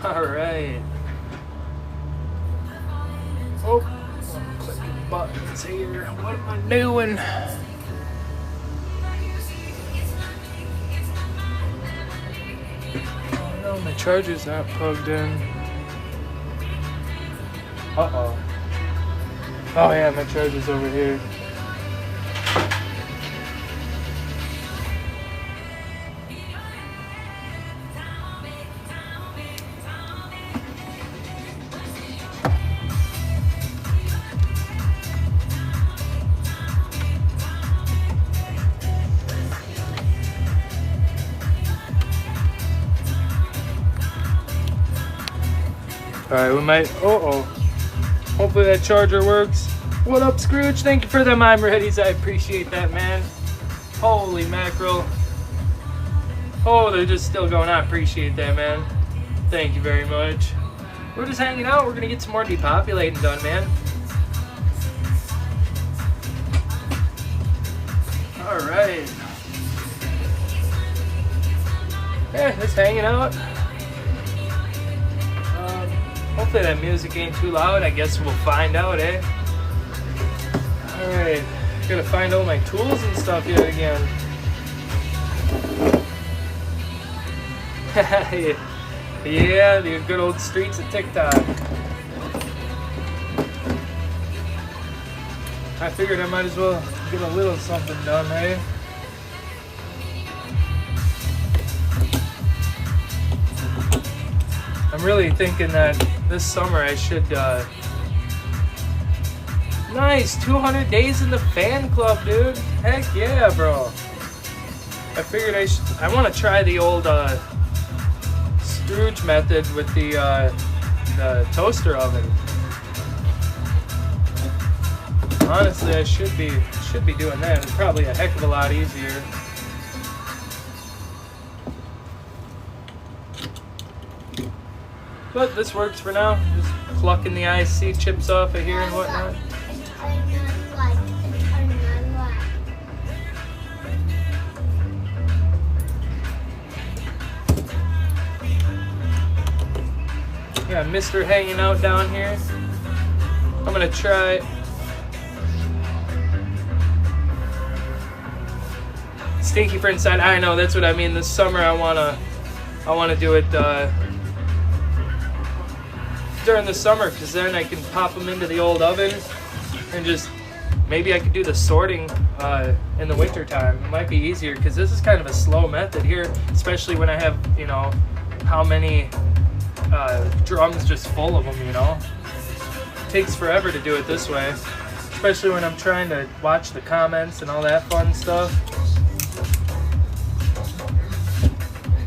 Alright. Oh, I'm clicking buttons here. What am I doing? Oh no, my charger's not plugged in. Uh-oh. Oh yeah, my charger's over here. Alright, we might. Uh-oh. Hopefully that charger works. What up, Scrooge? Thank you for them I'm readies. I appreciate that, man. Holy mackerel. Oh, they're just still going. I appreciate that, man. Thank you very much. We're just hanging out. We're going to get some more depopulating done, man. Alright. Yeah, just hanging out. Hopefully that music ain't too loud. I guess we'll find out, eh? Alright. Gotta find all my tools and stuff yet again. Yeah, the good old streets of TikTok. I figured I might as well get a little something done, eh? I'm really thinking that this summer I should, nice, 200 days in the fan club, dude. Heck yeah, bro. I figured I want to try the old, Scrooge method with the toaster oven. Honestly, I should be doing that. It's probably a heck of a lot easier. But this works for now. Just plucking the IC chips off of here and whatnot. Yeah, Mr. hanging out down here. I'm gonna try. Stinky for inside. I know, that's what I mean. This summer I wanna do it during the summer, because then I can pop them into the old oven and just maybe I could do the sorting in the winter time. It might be easier because this is kind of a slow method here, especially when I have, you know, how many drums just full of them, you know. It takes forever to do it this way, especially when I'm trying to watch the comments and all that fun stuff.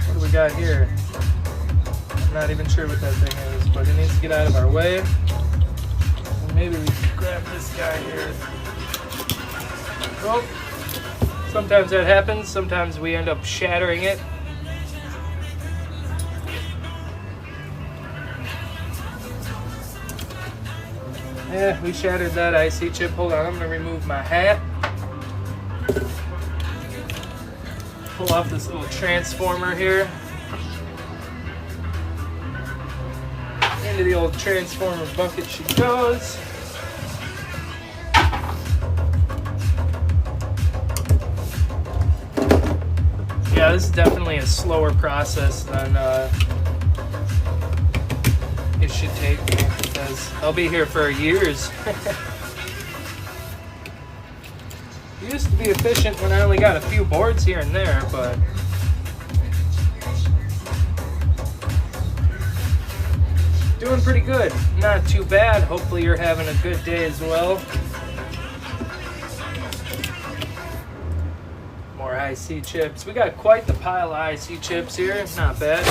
What do we got here? I'm not even sure what that thing is, but it needs to get out of our way. And maybe we can grab this guy here. Well, sometimes that happens. Sometimes we end up shattering it. Yeah, we shattered that IC chip. Hold on, I'm going to remove my hat. Pull off this little transformer here. Into the old transformer bucket she goes. Yeah, this is definitely a slower process than it should take me, because I'll be here for years. It used to be efficient when I only got a few boards here and there, but doing pretty good. Not too bad. Hopefully you're having a good day as well. More IC chips. We got quite the pile of IC chips here. Not bad.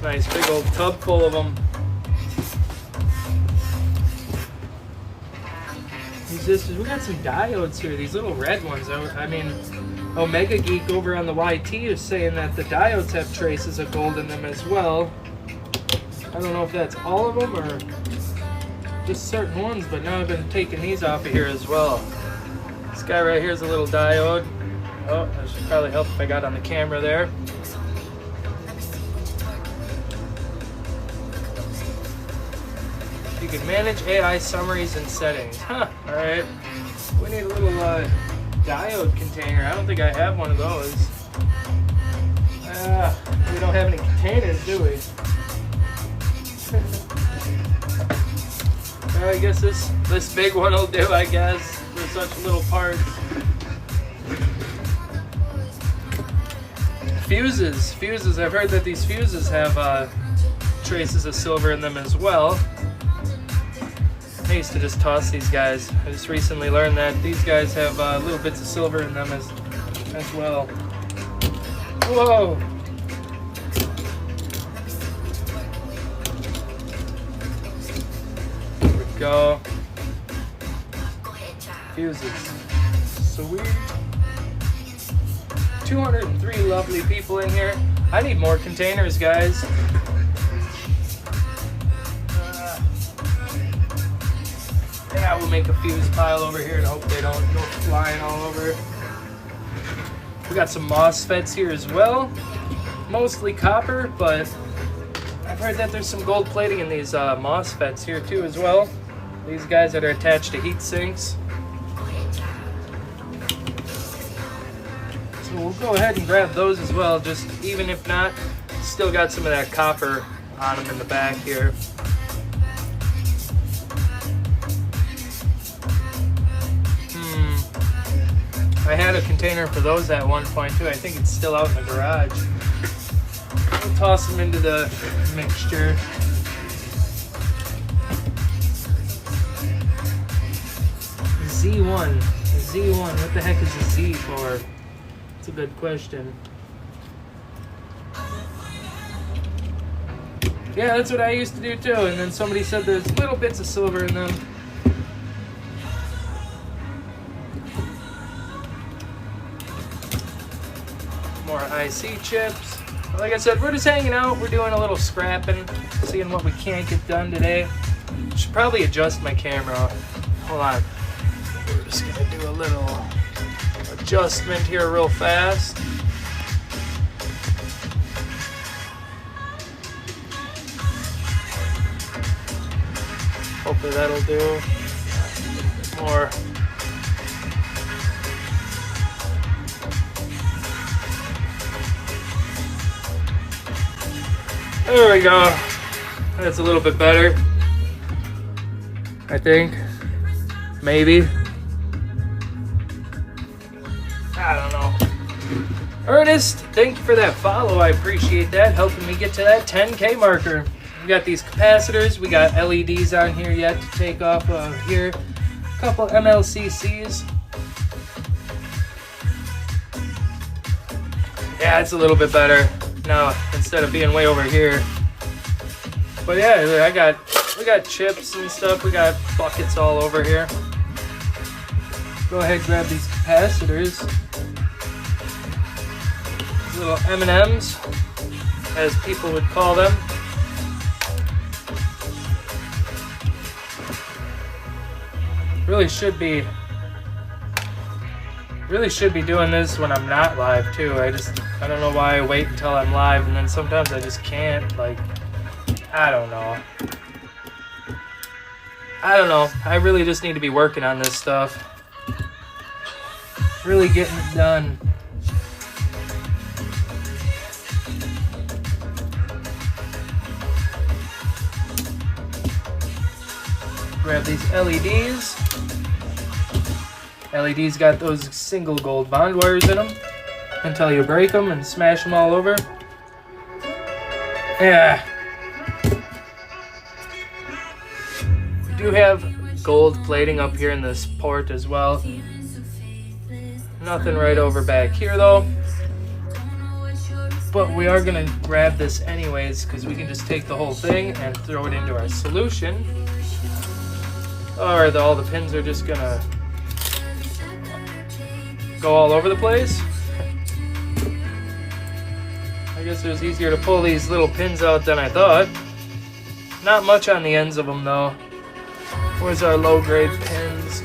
Nice big old tub full of them. Resistors. We got some diodes here. These little red ones. I mean, Omega Geek over on the YT is saying that the diodes have traces of gold in them as well. I don't know if that's all of them or just certain ones, but now I've been taking these off of here as well. This guy right here is a little diode. Oh, that should probably help if I got on the camera there. You can manage AI summaries and settings. Huh, alright. We need a little diode container. I don't think I have one of those. We don't have any containers, do we? I guess this big one will do, I guess, for such little parts. Fuses. I've heard that these fuses have traces of silver in them as well. I used to just toss these guys. I just recently learned that these guys have little bits of silver in them as well. Whoa! There we go. Fuses. Sweet. 203 lovely people in here. I need more containers, guys. Yeah, we'll make a fuse pile over here and hope they don't go flying all over. We got some MOSFETs here as well. Mostly copper, but I've heard that there's some gold plating in these MOSFETs here too as well. These guys that are attached to heat sinks. So we'll go ahead and grab those as well, just even if not, still got some of that copper on them in the back here. I had a container for those at one point too. I think it's still out in the garage. We'll toss them into the mixture. Z1. Z1. What the heck is a Z for? That's a good question. Yeah, that's what I used to do too. And then somebody said there's little bits of silver in them. More IC chips. Like I said, we're just hanging out. We're doing a little scrapping, seeing what we can't get done today. Should probably adjust my camera. Hold on. We're just gonna do a little adjustment here real fast. Hopefully that'll do. More. There we go. That's a little bit better. I think. Maybe. I don't know. Ernest, thank you for that follow. I appreciate that. Helping me get to that 10K marker. We got these capacitors. We got LEDs on here yet to take off of here. A couple MLCCs. Yeah, it's a little bit better now instead of being way over here. But yeah, we got chips and stuff. We got buckets all over here. Go ahead and grab these capacitors. These little M&Ms, as people would call them. Really should be doing this when I'm not live too. I don't know why I wait until I'm live and then sometimes I just can't. Like, I don't know. I really just need to be working on this stuff. Really getting it done. Grab these LEDs. LEDs got those single gold bond wires in them until you break them and smash them all over. Yeah. We do have gold plating up here in this port as well. Nothing right over back here though. But we are going to grab this anyways because we can just take the whole thing and throw it into our solution. Or all the pins are just going to go all over the place. I guess it was easier to pull these little pins out than I thought. Not much on the ends of them though. Where's our low grade pins?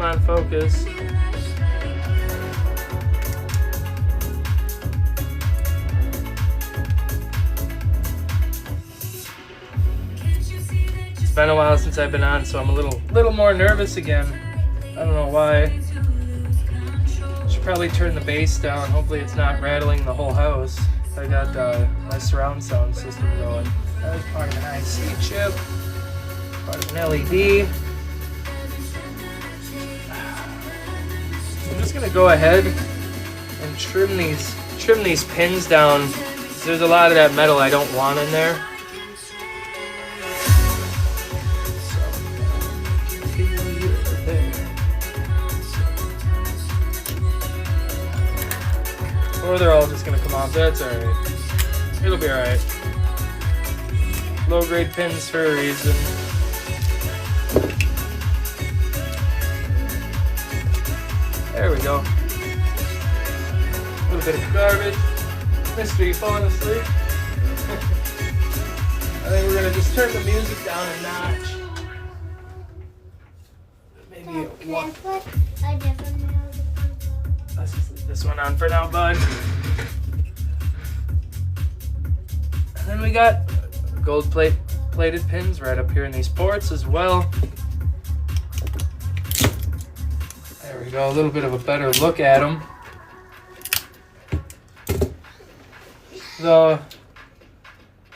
on, focus. It's been a while since I've been on, so I'm a little more nervous again. I don't know why. Should probably turn the bass down. Hopefully it's not rattling the whole house. I got my surround sound system going. That was part of an IC chip, part of an LED. I'm just gonna go ahead and trim these pins down. There's a lot of that metal I don't want in there. Or they're all just gonna come off. That's alright. It'll be alright. Low grade pins for a reason. There we go. A little bit of garbage. Mystery falling asleep. I think we're gonna just turn the music down a notch. Maybe one. Let's just leave this one on for now, bud. And then we got gold plated pins right up here in these ports as well. There we go, a little bit of a better look at them. So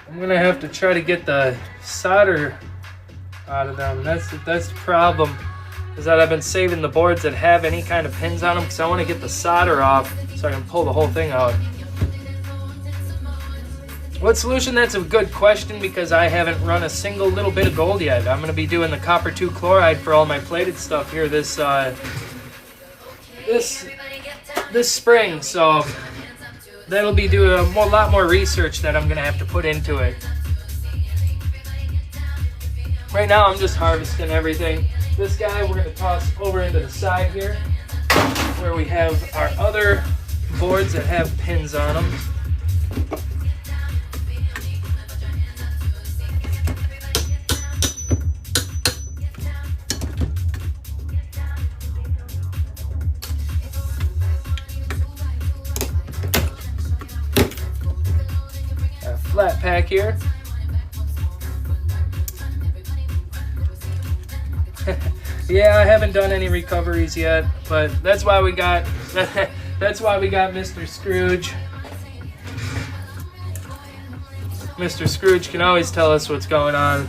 I'm gonna have to try to get the solder out of them. That's the problem. Is that I've been saving the boards that have any kind of pins on them because I want to get the solder off so I can pull the whole thing out. What solution? That's a good question because I haven't run a single little bit of gold yet. I'm going to be doing the copper 2 chloride for all my plated stuff here this spring, so that'll be doing a lot more research that I'm going to have to put into it. Right now I'm just harvesting everything. This guy we're going to toss over into the side here where we have our other boards that have pins on them. A flat pack here. Yeah, I haven't done any recoveries yet, but that's why we got Mr. Scrooge. Mr. Scrooge can always tell us what's going on.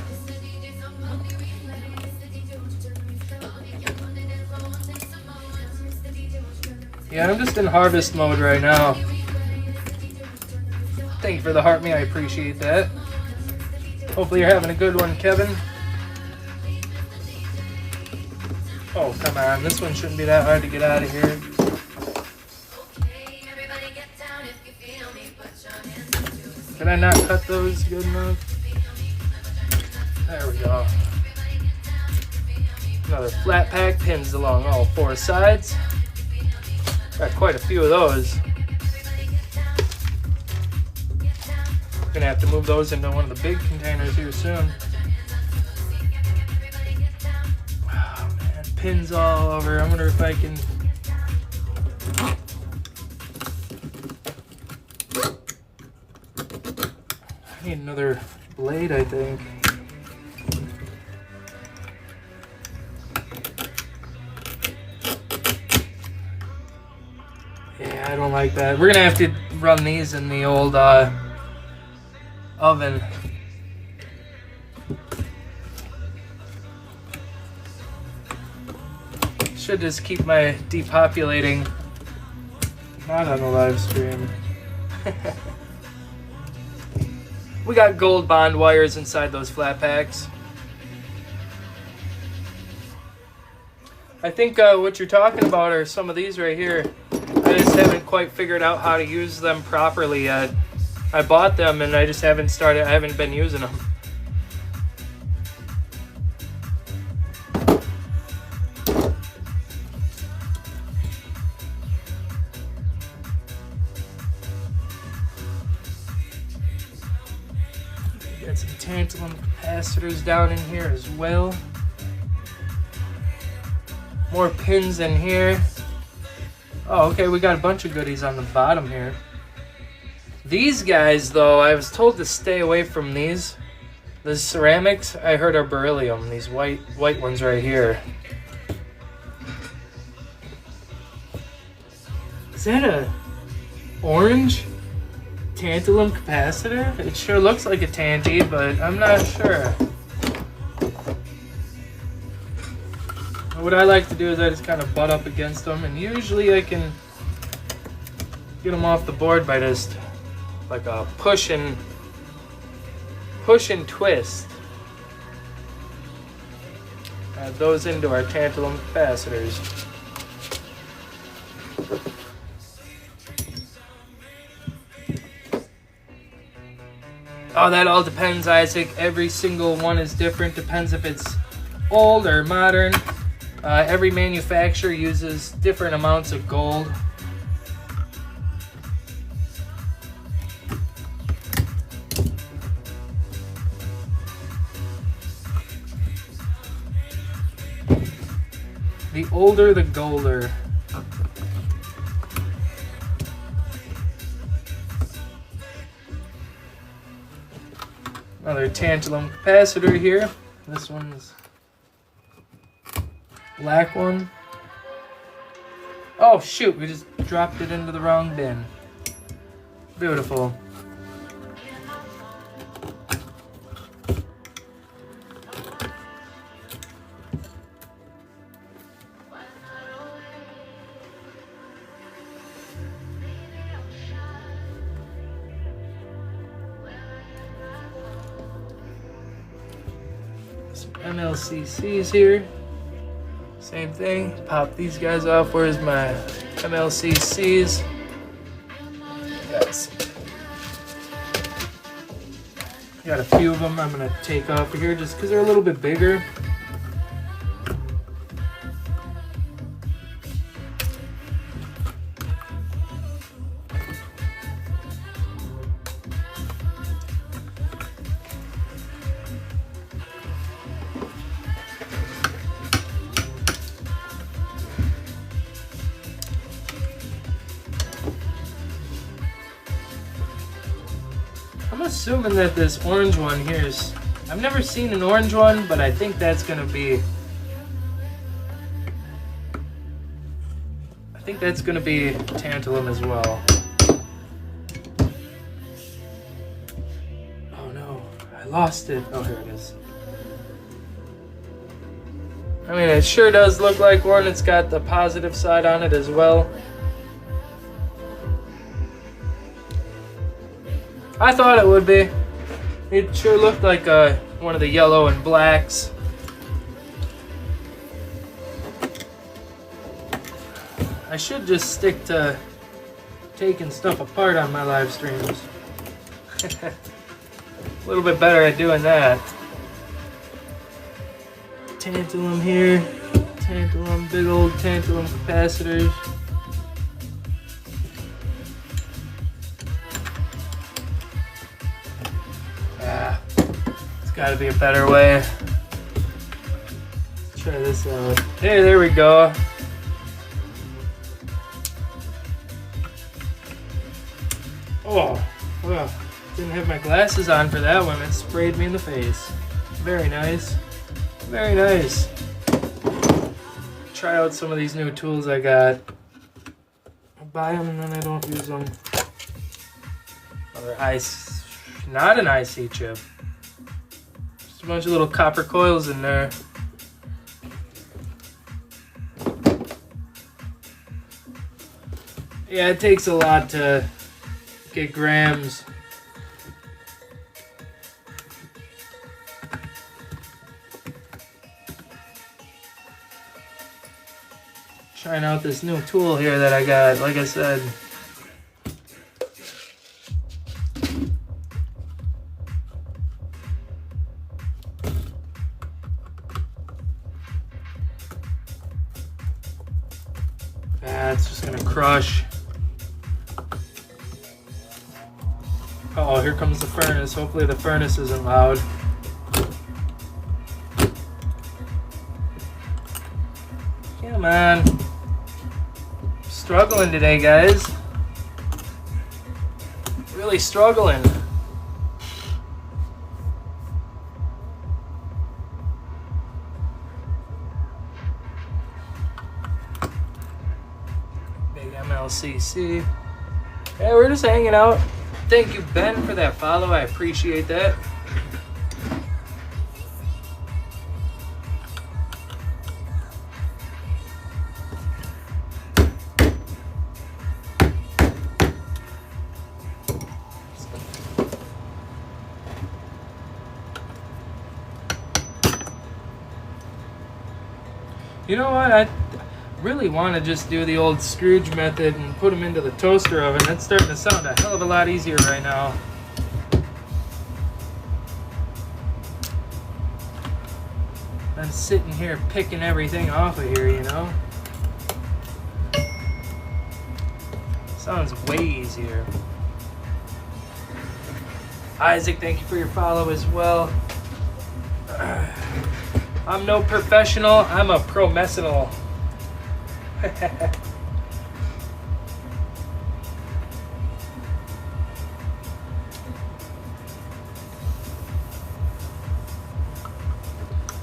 Yeah, I'm just in harvest mode right now. Thank you for the heart me, I appreciate that. Hopefully you're having a good one, Kevin. Oh, come on. This one shouldn't be that hard to get out of here. Can I not cut those good enough? There we go. Another flat pack, pins along all 4 sides. Got quite a few of those. Gonna have to move those into one of the big containers here soon. Pins all over. I wonder if I can. I need another blade, I think. Yeah, I don't like that. We're gonna have to run these in the old oven. Should just keep my depopulating not on the live stream. We got gold bond wires inside those flat packs. I think what you're talking about are some of these right here. I just haven't quite figured out how to use them properly yet. I bought them and I just haven't started. I haven't been using them. Got some tantalum capacitors down in here as well. More pins in here. Oh, okay, we got a bunch of goodies on the bottom here. These guys, though, I was told to stay away from these. The ceramics, I heard, are beryllium. These white ones right here. Is that a orange tantalum capacitor? It sure looks like a tanty, but I'm not sure. What I like to do is I just kind of butt up against them, and usually I can get them off the board by just like a push and twist. Add those into our tantalum capacitors. Oh, that all depends, Isaac. Every single one is different. Depends if it's old or modern. Every manufacturer uses different amounts of gold. The older, the golder. Another tantalum capacitor here. This one's black one. Oh shoot, we just dropped it into the wrong bin. Beautiful. Some MLCCs here. Same thing. Pop these guys off. Where's my MLCCs? Yes. Got a few of them I'm going to take off here just because they're a little bit bigger. I'm assuming that this orange one here is... I've never seen an orange one, but I think that's going to be... I think that's going to be tantalum as well. Oh no, I lost it. Oh, here it is. I mean, it sure does look like one. It's got the positive side on it as well. I thought it would be. It sure looked like one of the yellow and blacks. I should just stick to taking stuff apart on my live streams. A little bit better at doing that. Tantalum here. Tantalum, big old tantalum capacitors. Gotta be a better way. Let's try this out. Hey, there we go. Oh, well, didn't have my glasses on for that one. It sprayed me in the face. Very nice. Very nice. Try out some of these new tools I got. I buy them and then I don't use them. Another ice, not an IC chip. A bunch of little copper coils in there. Yeah, it takes a lot to get grams. Trying out this new tool here that I got, like I said. It's just gonna crush. Oh, here comes the furnace. Hopefully the furnace isn't loud. Come Come on. Struggling today, guys. Really struggling. Big MLCC. Hey, we're just hanging out. Thank you, Ben, for that follow. I appreciate that. You know what? I really want to just do the old Scrooge method and put them into the toaster oven. That's starting to sound a hell of a lot easier right now. I'm sitting here picking everything off of here, you know? Sounds way easier. Isaac, thank you for your follow as well. I'm no professional, I'm a pro-messinal. If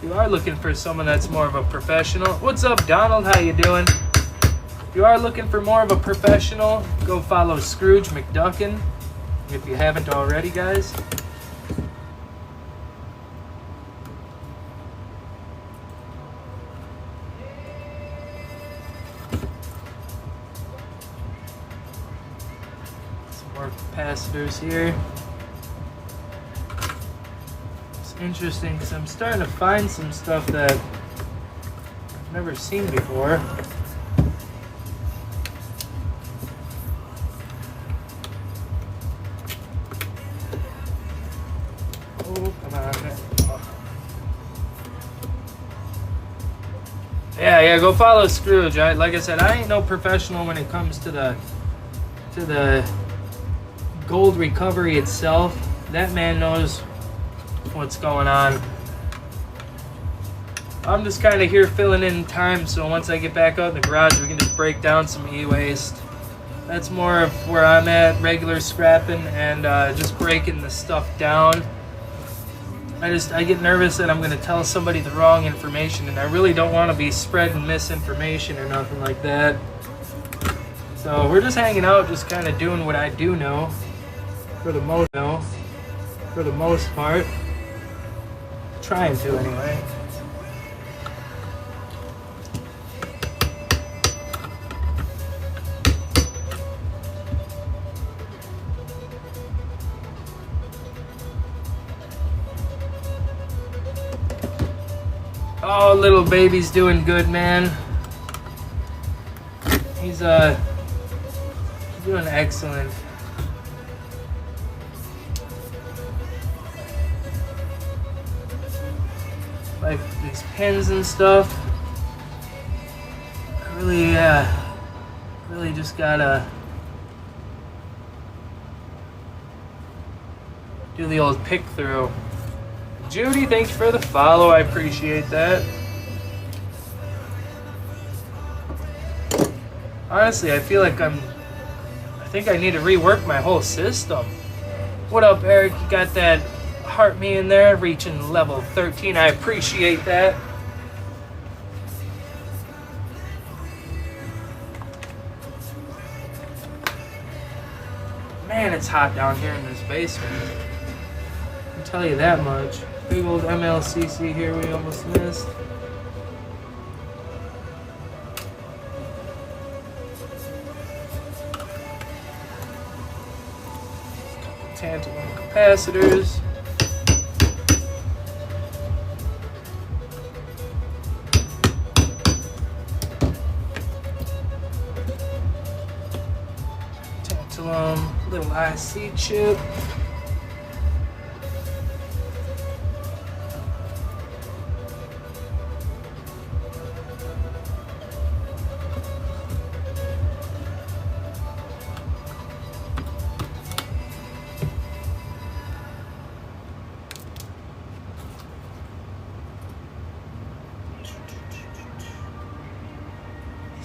you are looking for someone that's more of a professional, what's up, Donald? How you doing? If you are looking for more of a professional, go follow Scrooge McDuckin if you haven't already, guys. Capacitors here. It's interesting because I'm starting to find some stuff that I've never seen before. Oh, come on. Yeah, go follow Scrooge. Like I said, I ain't no professional when it comes to the gold recovery itself. That man knows what's going on. I'm just kind of here filling in time, so once I get back out in the garage, we can just break down some e-waste. That's more of where I'm at, regular scrapping and just breaking the stuff down. I get nervous that I'm going to tell somebody the wrong information, and I really don't want to be spreading misinformation or nothing like that. So we're just hanging out, just kind of doing what I do know. For the most part. Trying to, anyway. Oh, little baby's doing good, man. He's doing excellent. Like these pins and stuff. I really just gotta do the old pick through. Judy, thanks for the follow. I appreciate that. Honestly, I feel like I think I need to rework my whole system. What up, Eric? You got that heart me in there, reaching level 13. I appreciate that. Man, it's hot down here in this basement. I'll tell you that much. Big old MLCC here we almost missed. Tantalum capacitors. Little IC chip.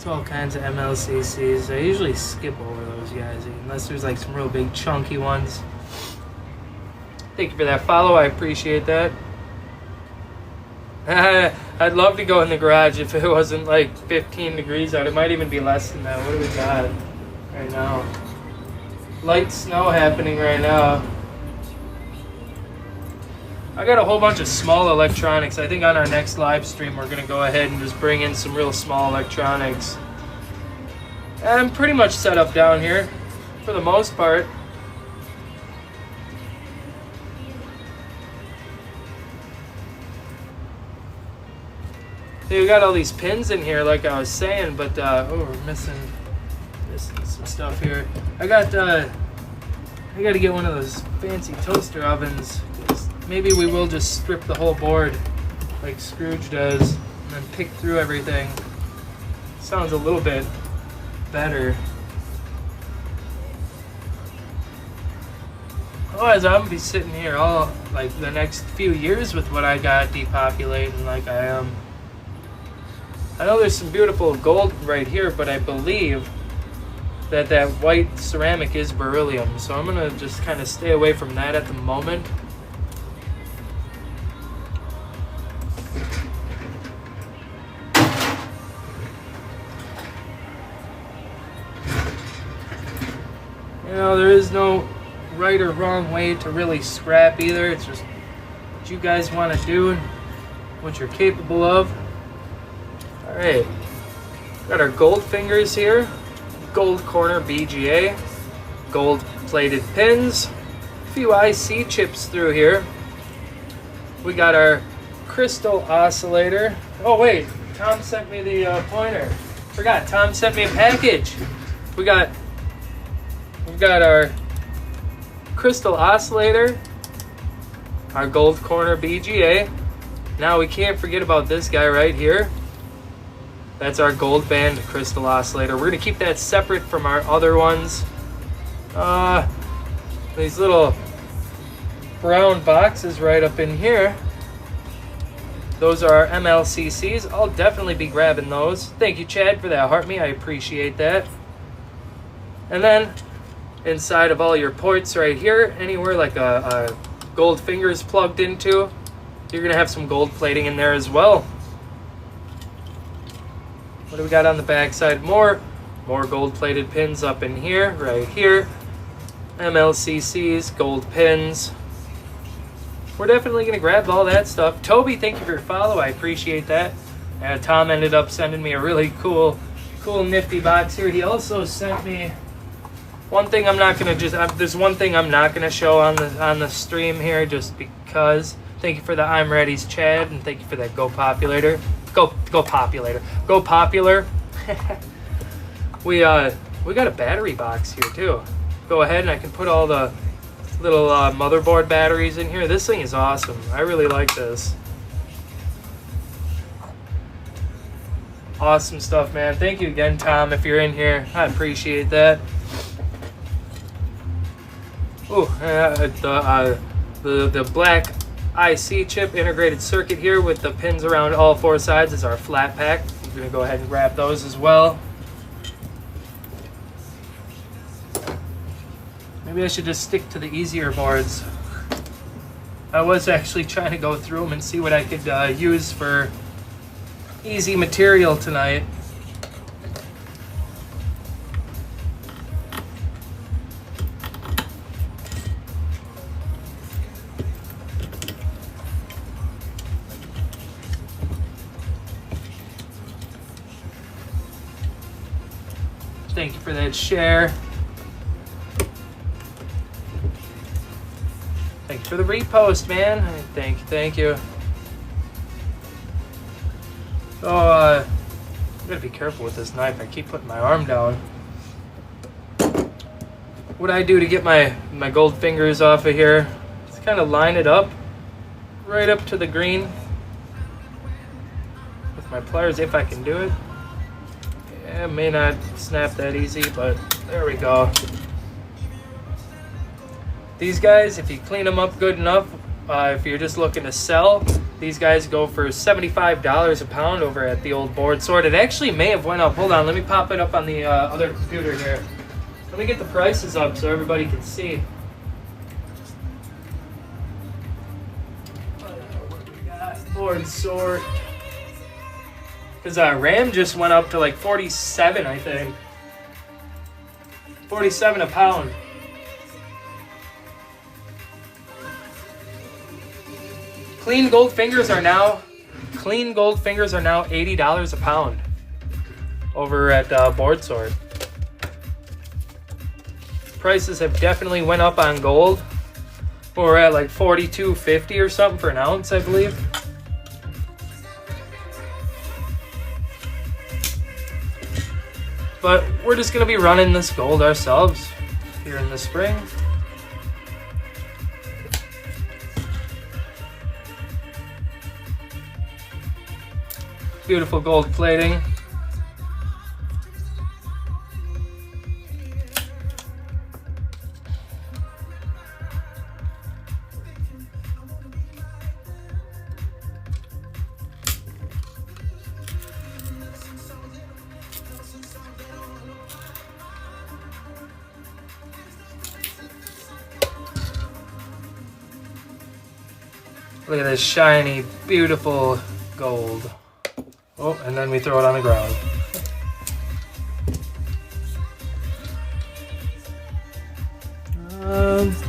It's all kinds of MLCCs. I usually skip over those guys unless there's like some real big chunky ones. Thank you for that follow. I appreciate that. I'd love to go in the garage if it wasn't like 15 degrees out. It might even be less than that. What do we got right now? Light snow happening right now. I got a whole bunch of small electronics. I think on our next live stream we're gonna go ahead and just bring in some real small electronics. I'm pretty much set up down here for the most part. So we got all these pins in here like I was saying, but oh, we're missing some stuff here. I got to get one of those fancy toaster ovens. Maybe we will just strip the whole board like Scrooge does and then pick through everything. Sounds a little bit better. Otherwise, I'm gonna be sitting here all like the next few years with what I got depopulating like I am. I know there's some beautiful gold right here, but I believe that white ceramic is beryllium, so I'm gonna just kind of stay away from that at the moment. You know, there is no right or wrong way to really scrap either. It's just what you guys want to do and what you're capable of. Alright, got our gold fingers here, gold corner BGA, gold plated pins, a few IC chips through here. We got our crystal oscillator. Oh wait, Tom sent me the pointer. Forgot, Tom sent me a package. We've got our crystal oscillator, our gold corner BGA. Now we can't forget about this guy right here. That's our gold band crystal oscillator. We're gonna keep that separate from our other ones. These little brown boxes right up in here. Those are our MLCCs. I'll definitely be grabbing those. Thank you, Chad, for that heart me. I appreciate that. And then inside of all your ports right here, anywhere like a gold finger is plugged into, you're gonna have some gold plating in there as well. What do we got on the back side? More gold plated pins up in here, right here. MLCCs, gold pins. We're definitely gonna grab all that stuff. Toby, thank you for your follow. I appreciate that. Tom ended up sending me a really cool nifty box here. He also sent me one thing I'm not gonna there's one thing I'm not gonna show on the stream here just because. Thank you for the I'm Ready's Chad, and thank you for that Go Populator. Go Popular. We got a battery box here too. Go ahead and I can put all the little motherboard batteries in here. This thing is awesome. I really like this. Awesome stuff, man. Thank you again, Tom, if you're in here. I appreciate that. Ooh, the black IC chip integrated circuit here with the pins around all four sides is our flat pack. I'm going to go ahead and grab those as well. Maybe I should just stick to the easier boards. I was actually trying to go through them and see what I could use for easy material tonight. Thank you for that share. Thank you for the repost, man. Thank you. Oh, I gotta be careful with this knife. I keep putting my arm down. What I do to get my gold fingers off of here is kind of line it up right up to the green with my pliers if I can do it. It may not snap that easy, but there we go. These guys, if you clean them up good enough, if you're just looking to sell, These guys go for $75 a pound over at the old board sort. It actually may have went up. Hold on, let me pop it up on the other computer here. Let me get the prices up so everybody can see. What we got? Board sort. Because Ram just went up to like 47, I think. 47 a pound. Clean gold fingers are now $80 a pound over at board sort. Prices have definitely went up on gold. We're at like $42.50 or something for an ounce, I believe. But we're just gonna be running this gold ourselves here in the spring. Beautiful gold plating. Look at this shiny, beautiful gold. Oh, and then we throw it on the ground.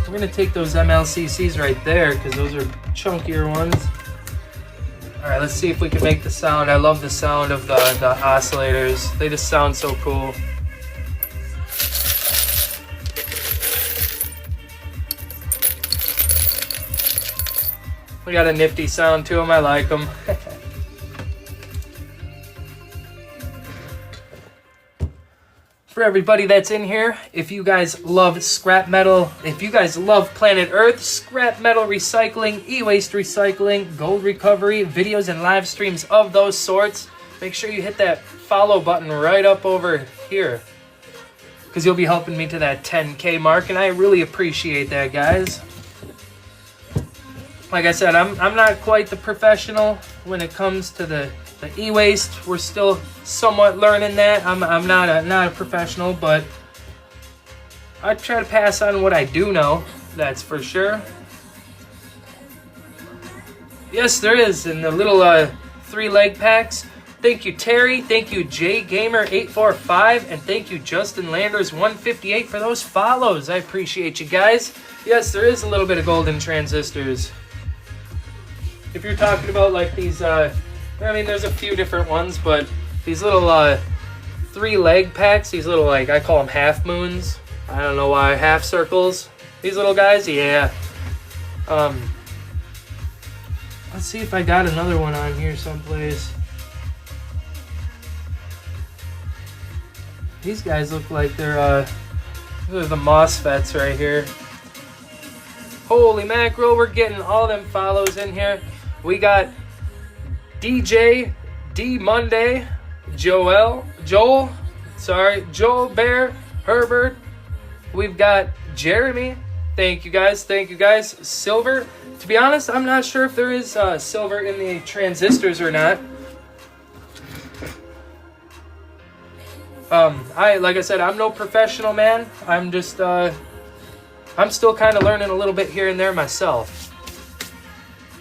We're gonna take those MLCCs right there because those are chunkier ones. All right, let's see if we can make the sound. I love the sound of the oscillators. They just sound so cool. We got a nifty sound to them. I like them. For everybody that's in here, if you guys love scrap metal, if you guys love Planet Earth, scrap metal recycling, e-waste recycling, gold recovery, videos and live streams of those sorts, make sure you hit that follow button right up over here, because you'll be helping me to that 10K mark, and I really appreciate that, guys. Like I said, I'm not quite the professional when it comes to the e-waste. We're still somewhat learning that. I'm not a professional, but I try to pass on what I do know. That's for sure. Yes, there is in the little 3-leg packs. Thank you, Terry. Thank you, JGamer845, and thank you, Justin Landers158 for those follows. I appreciate you guys. Yes, there is a little bit of golden transistors. If you're talking about like these, I mean, there's a few different ones, but these little 3-leg packs, these little, like, I call them half moons. I don't know why, half circles. These little guys, yeah. Let's see if I got another one on here someplace. These guys look like they're the MOSFETs right here. Holy mackerel, we're getting all them follows in here. We got DJ, D Monday, Joel Bear, Herbert. We've got Jeremy. Thank you guys. Silver. To be honest, I'm not sure if there is silver in the transistors or not. Like I said, I'm no professional, man. I'm just I'm still kind of learning a little bit here and there myself.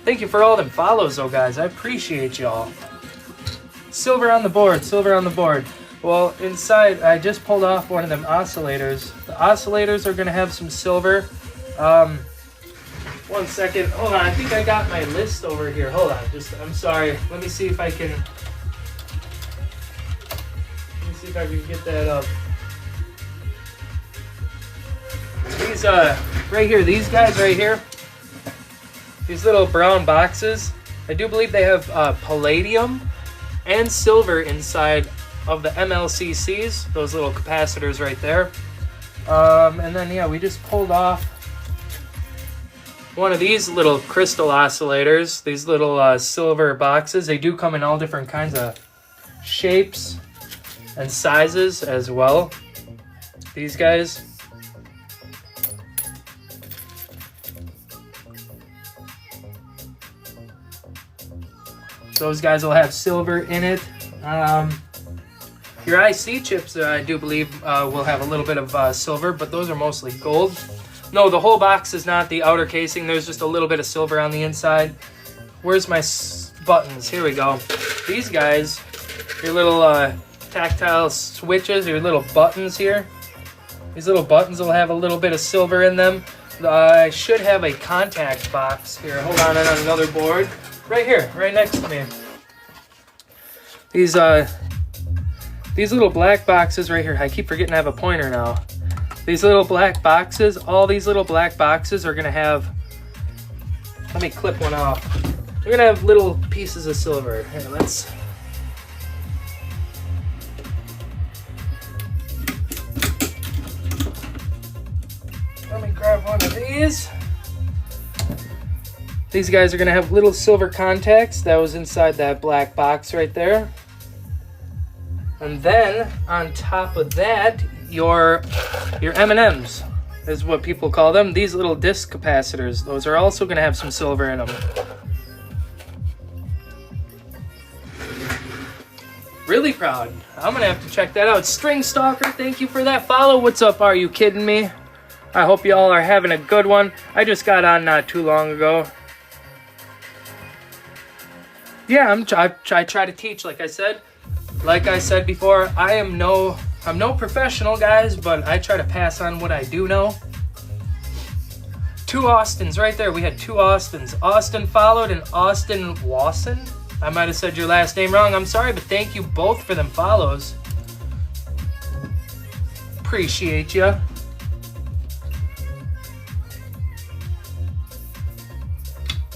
Thank you for all them follows, though, guys. I appreciate y'all. Silver on the board. Well, inside, I just pulled off one of them oscillators. The oscillators are going to have some silver. 1 second. Hold on. I think I got my list over here. Hold on. I'm sorry. Let me see if I can get that up. These, right here, these guys right here. These little brown boxes, I do believe they have palladium and silver inside of the MLCCs, those little capacitors right there. And then, yeah, we just pulled off one of these little crystal oscillators, these little silver boxes. They do come in all different kinds of shapes and sizes as well. These guys. Those guys will have silver in it. Your IC chips, I do believe, will have a little bit of silver, but those are mostly gold. No, the whole box is not the outer casing. There's just a little bit of silver on the inside. Where's my buttons? Here we go. These guys, your little tactile switches, your little buttons here. These little buttons will have a little bit of silver in them. I should have a contact box here. Hold on another board. Right here, right next to me. These little black boxes right here. I keep forgetting I have a pointer now. These little black boxes, all these little black boxes are gonna have, let me clip one off. They're gonna have little pieces of silver. Here, let me grab one of these. These guys are gonna have little silver contacts. That was inside that black box right there. And then on top of that, your M&Ms is what people call them. These little disc capacitors, those are also gonna have some silver in them. Really proud. I'm gonna have to check that out. String Stalker, thank you for that follow. What's up? Are you kidding me? I hope y'all are having a good one. I just got on not too long ago. Yeah, I try to teach, like I said. Like I said before, I'm no professional, guys, but I try to pass on what I do know. 2 Austins right there. We had 2 Austins. Austin followed and Austin Lawson. I might have said your last name wrong. I'm sorry, but thank you both for them follows. Appreciate ya.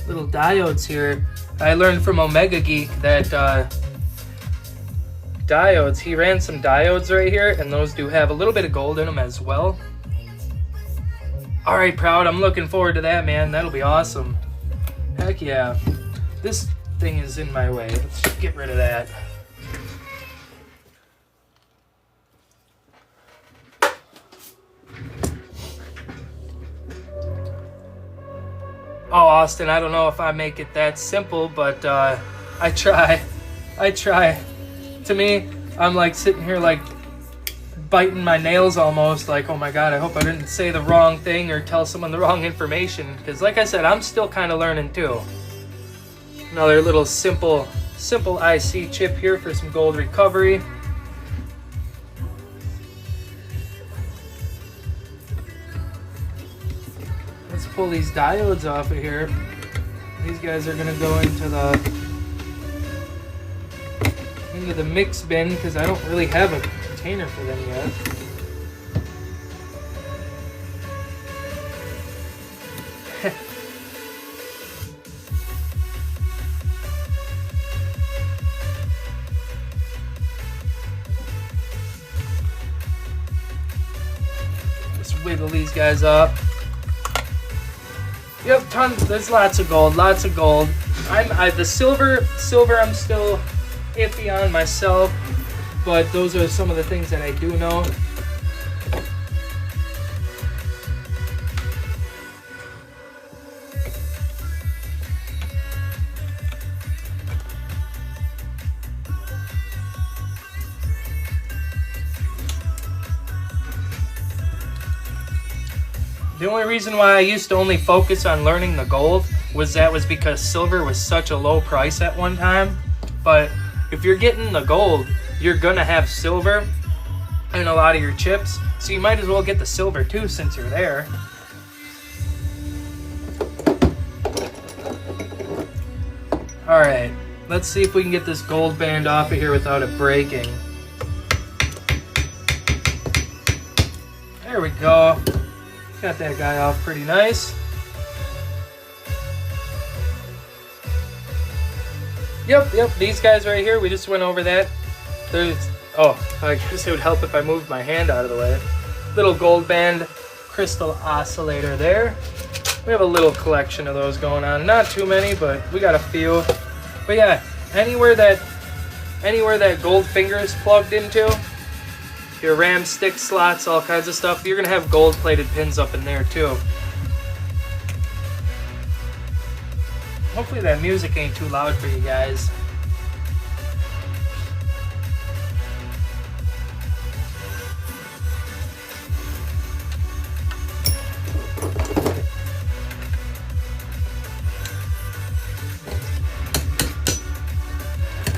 Little diodes here. I learned from Omega Geek that diodes, he ran some diodes right here, and those do have a little bit of gold in them as well. All right, Proud, I'm looking forward to that, man. That'll be awesome. Heck yeah. This thing is in my way. Let's just get rid of that. Oh, Austin, I don't know if I make it that simple, but I try. To me, I'm like sitting here like biting my nails almost, like, oh my god, I hope I didn't say the wrong thing or tell someone the wrong information, because like I said, I'm still kind of learning too. Another little simple IC chip here for some gold recovery. Let's pull these diodes off of here. These guys are gonna go into the mix bin because I don't really have a container for them yet. Just wiggle these guys up. Yep, tons. There's lots of gold. The silver. I'm still iffy on myself, but those are some of the things that I do know. The only reason why I used to only focus on learning the gold was because silver was such a low price at one time. But if you're getting the gold, you're gonna have silver in a lot of your chips, so you might as well get the silver too since you're there. Alright, let's see if we can get this gold band off of here without it breaking. There we go. Got that guy off pretty nice. Yep, these guys right here, we just went over that. I guess it would help if I moved my hand out of the way. Little gold band crystal oscillator there. We have a little collection of those going on. Not too many, but we got a few. But yeah, anywhere that gold finger is plugged into, your RAM stick slots, all kinds of stuff, you're gonna have gold plated pins up in there too. Hopefully that music ain't too loud for you guys.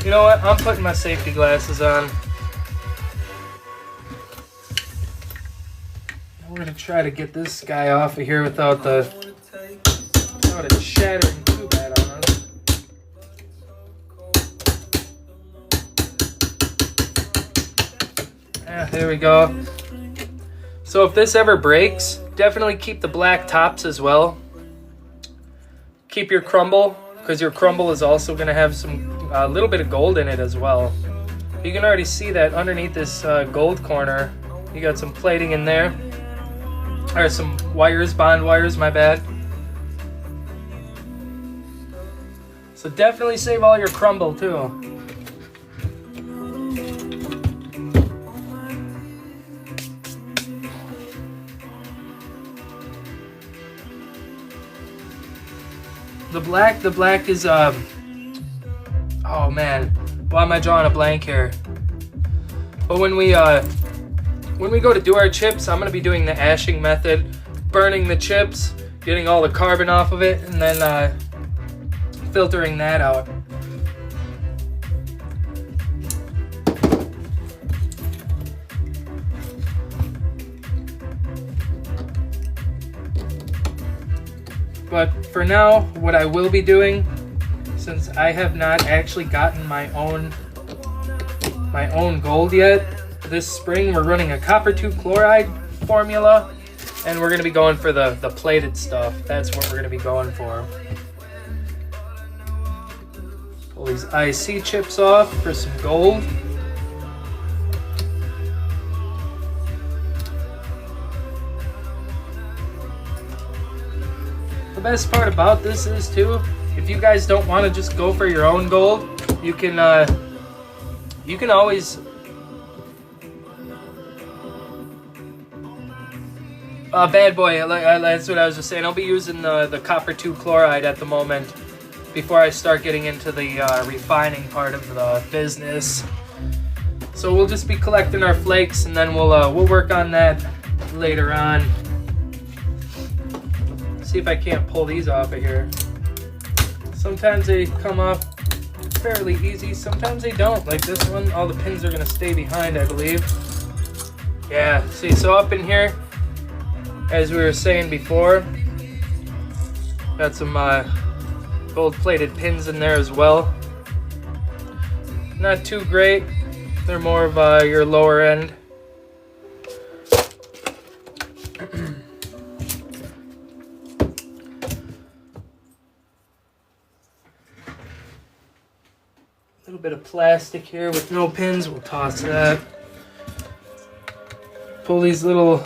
You know what? I'm putting my safety glasses on. We're gonna try to get this guy off of here without it shattering too bad on us. There we go. So if this ever breaks, definitely keep the black tops as well. Keep your crumble, because your crumble is also going to have a little bit of gold in it as well. You can already see that underneath this gold corner, you got some plating in there. Or some wires, bond wires, my bad. So definitely save all your crumble too. The black is, oh man, why am I drawing a blank here? But when we go to do our chips, I'm gonna be doing the ashing method, burning the chips, getting all the carbon off of it, and then filtering that out. But for now, what I will be doing, since I have not actually gotten my own gold yet, this spring we're running a copper 2 chloride formula, and we're going to be going for the plated stuff. That's what we're going to be going for. Pull these IC chips off for some gold. The best part about this is too, if you guys don't want to just go for your own gold, you can always bad boy, that's what I was just saying. I'll be using the copper 2 chloride at the moment before I start getting into the refining part of the business. So we'll just be collecting our flakes, and then we'll work on that later on. See if I can't pull these off of here. Sometimes they come off fairly easy, sometimes they don't. Like this one, all the pins are gonna stay behind, I believe. Yeah, see, so up in here, as we were saying before, got some gold-plated pins in there as well. Not too great. They're more of your lower end. A little bit of plastic here with no pins. We'll toss that. Pull these little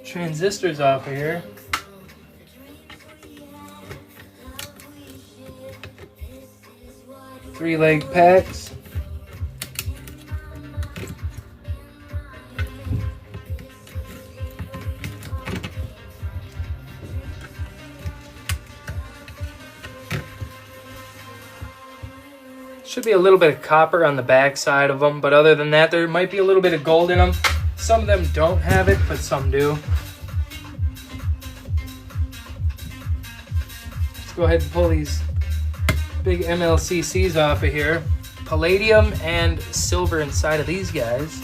transistors off of here. Three-leg packs. Should be a little bit of copper on the back side of them, but other than that, there might be a little bit of gold in them. Some of them don't have it, but some do. Let's go ahead and pull these big MLCCs off of here. Palladium and silver inside of these guys.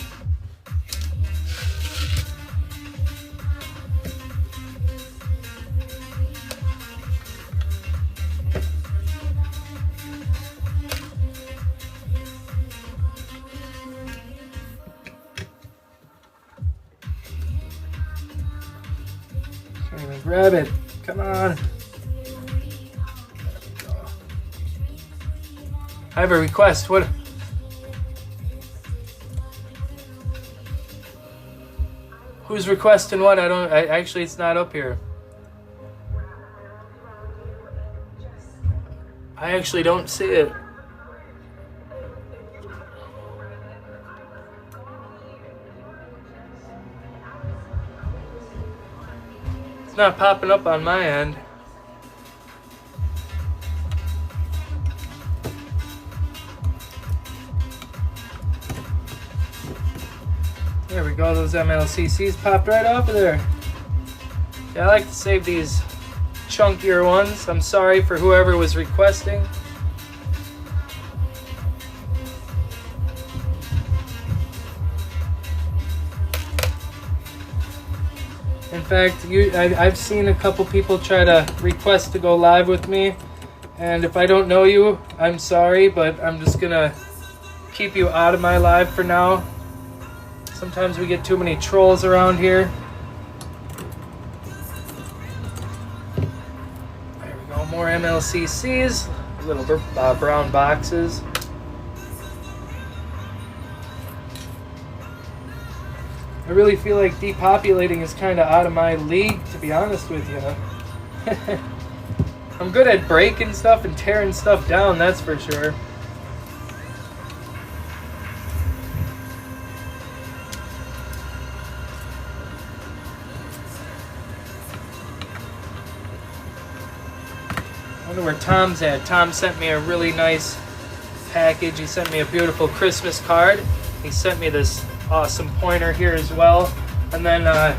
Can't even grab it. Come on. I have a request. What? Who's requesting what? Actually, it's not up here. I actually don't see it. It's not popping up on my end. There we go, those MLCCs popped right off of there. Yeah, I like to save these chunkier ones. I'm sorry for whoever was requesting. In fact, I've seen a couple people try to request to go live with me, and if I don't know you, I'm sorry, but I'm just gonna keep you out of my live for now. Sometimes we get too many trolls around here. There we go, more MLCCs, little brown boxes. I really feel like depopulating is kind of out of my league, to be honest with you. I'm good at breaking stuff and tearing stuff down, that's for sure. I wonder where Tom's at. Tom sent me a really nice package. He sent me a beautiful Christmas card. He sent me this awesome pointer here as well, and then a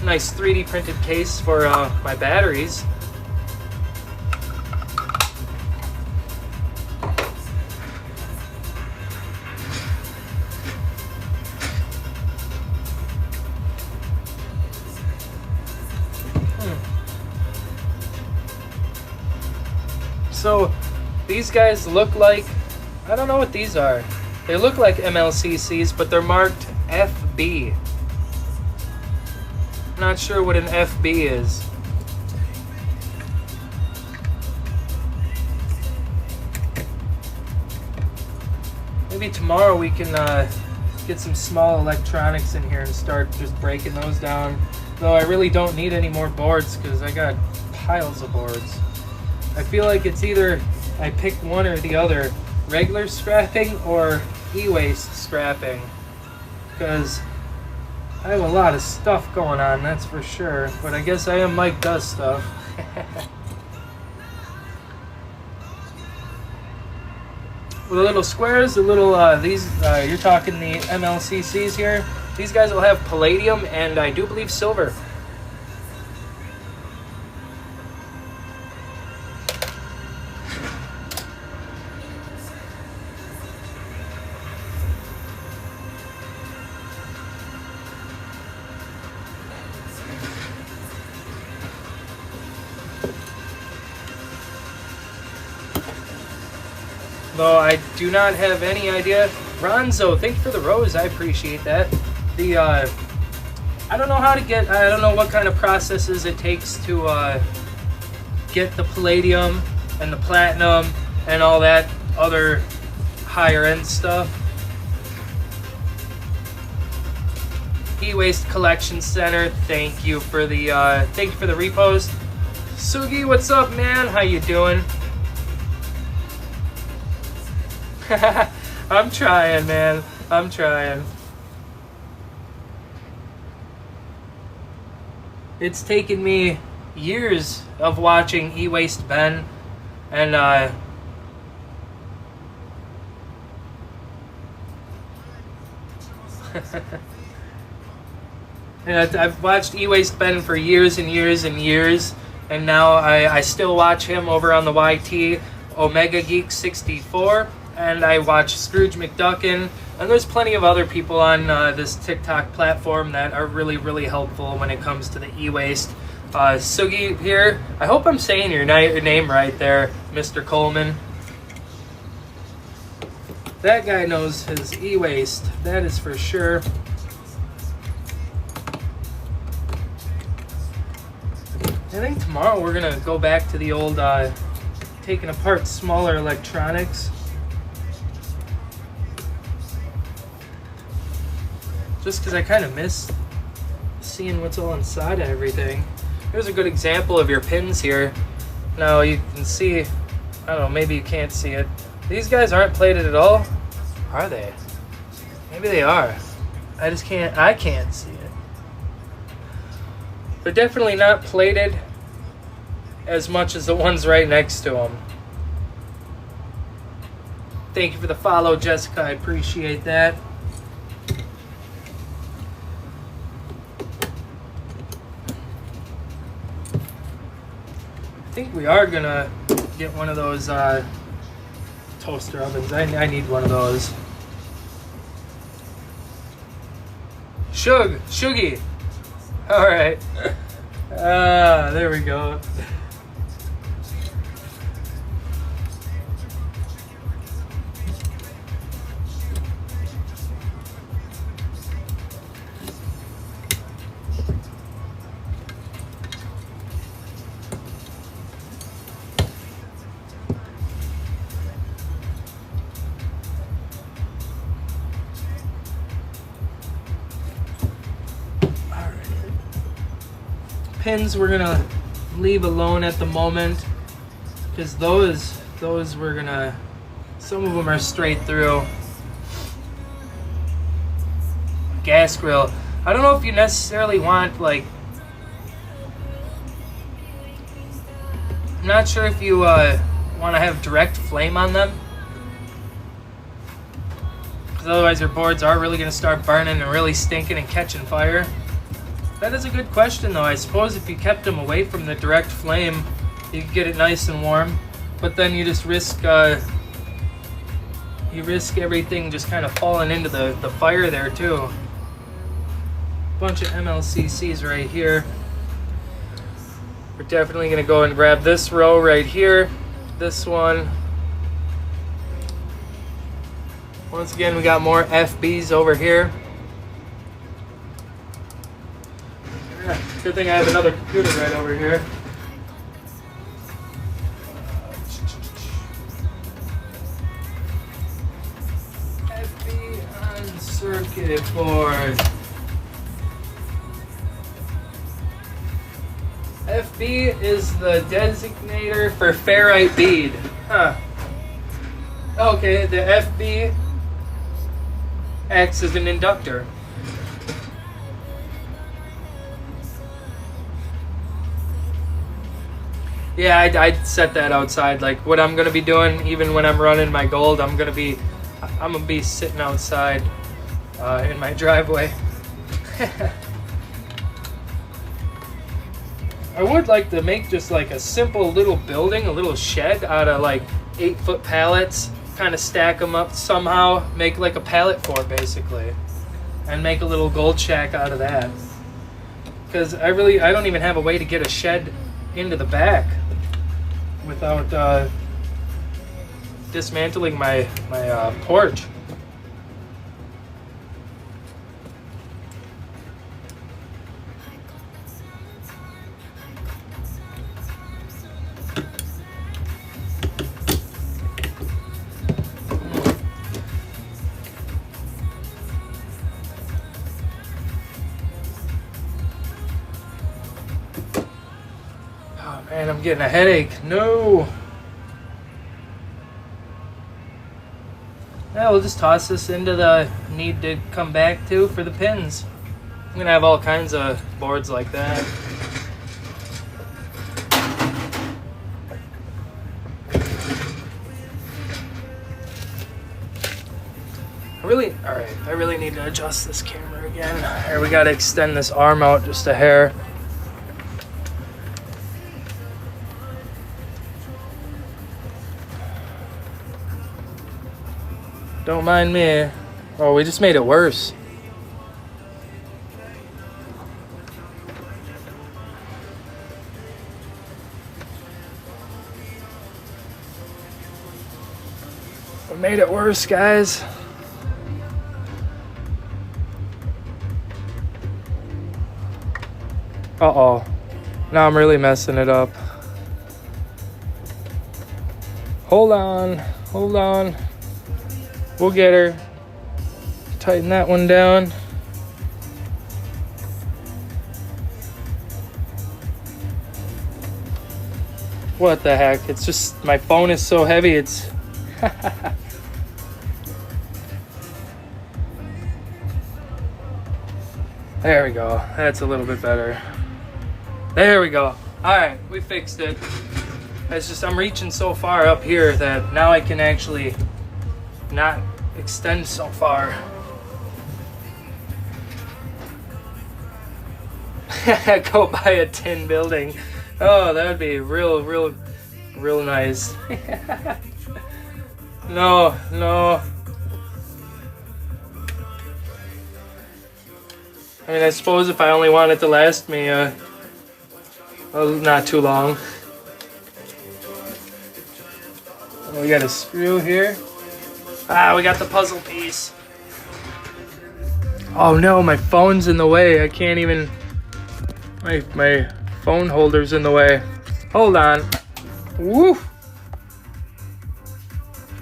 nice 3D printed case for my batteries. So these guys look like, I don't know what these are. They look like MLCCs, but they're marked FB. Not sure what an FB is. Maybe tomorrow we can get some small electronics in here and start just breaking those down. Though I really don't need any more boards because I got piles of boards. I feel like it's either I pick one or the other. Regular scrapping or e-waste scrapping, because I have a lot of stuff going on, that's for sure, but I guess I am Mike Does Stuff. With the little squares, the little these you're talking the MLCCs here, these guys will have palladium and I do believe silver. Though I do not have any idea. Ronzo, thank you for the rose. I appreciate that. The I don't know how to get. I don't know what kind of processes it takes to get the palladium and the platinum and all that other higher end stuff. E-Waste Collection Center. Thank you for the repost. Sugi, what's up, man? How you doing? I'm trying, man. I'm trying. It's taken me years of watching E-Waste Ben, and and I've watched E-Waste Ben for years and years and years, and now I still watch him over on the YT Omega Geek 64. And I watch Scrooge McDuckin, and there's plenty of other people on this TikTok platform that are really, really helpful when it comes to the e-waste. Sugi here, I hope I'm saying your name right there, Mr. Coleman. That guy knows his e-waste, that is for sure. I think tomorrow we're gonna go back to the old taking apart smaller electronics. Just because I kind of miss seeing what's all inside of everything. Here's a good example of your pins here. Now you can see, I don't know, maybe you can't see it. These guys aren't plated at all, are they? Maybe they are. I can't see it. They're definitely not plated as much as the ones right next to them. Thank you for the follow, Jessica. I appreciate that. think we are gonna get one of those toaster ovens. I need one of those. Shuggy. All right. There we go. Pins we're gonna leave alone at the moment because those we're gonna, some of them are straight through. Gas grill, I don't know if you necessarily want, like, I'm not sure if you want to have direct flame on them, because otherwise your boards are really going to start burning and really stinking and catching fire. That is a good question, though. I suppose if you kept them away from the direct flame, you could get it nice and warm. But then you just risk everything just kind of falling into the fire there too. Bunch of MLCCs right here. We're definitely gonna go and grab this row right here. This one. Once again, we got more FBs over here. Good thing I have another computer right over here. FB on circuit board. FB is the designator for ferrite bead. Huh. Okay, the FB acts as an inductor. Yeah, I'd set that outside. Like what I'm gonna be doing, even when I'm running my gold, I'm gonna be sitting outside in my driveway. I would like to make just like a simple little building, a little shed out of like 8-foot pallets, kind of stack them up somehow, make like a pallet fort basically, and make a little gold shack out of that. Because I don't even have a way to get a shed into the back without dismantling my porch. Man, I'm getting a headache. No. Yeah, we'll just toss this into the need to come back to for the pins. I'm gonna have all kinds of boards like that. I really need to adjust this camera again. Here, we gotta extend this arm out just a hair. Don't mind me. Oh, we just made it worse. We made it worse, guys. Uh-oh. Now I'm really messing it up. Hold on. Hold on. We'll get her. Tighten that one down. What the heck? It's just, my phone is so heavy, it's... There we go. That's a little bit better. There we go. Alright, we fixed it. It's just, I'm reaching so far up here that now I can actually not extend so far. Go buy a tin building. Oh, that would be real nice. No, no. I mean, I suppose if I only want it to last me, well, not too long. Oh, we got a screw here. Ah, we got the puzzle piece. Oh no, my phone's in the way. I can't even... My phone holder's in the way. Hold on. Woo!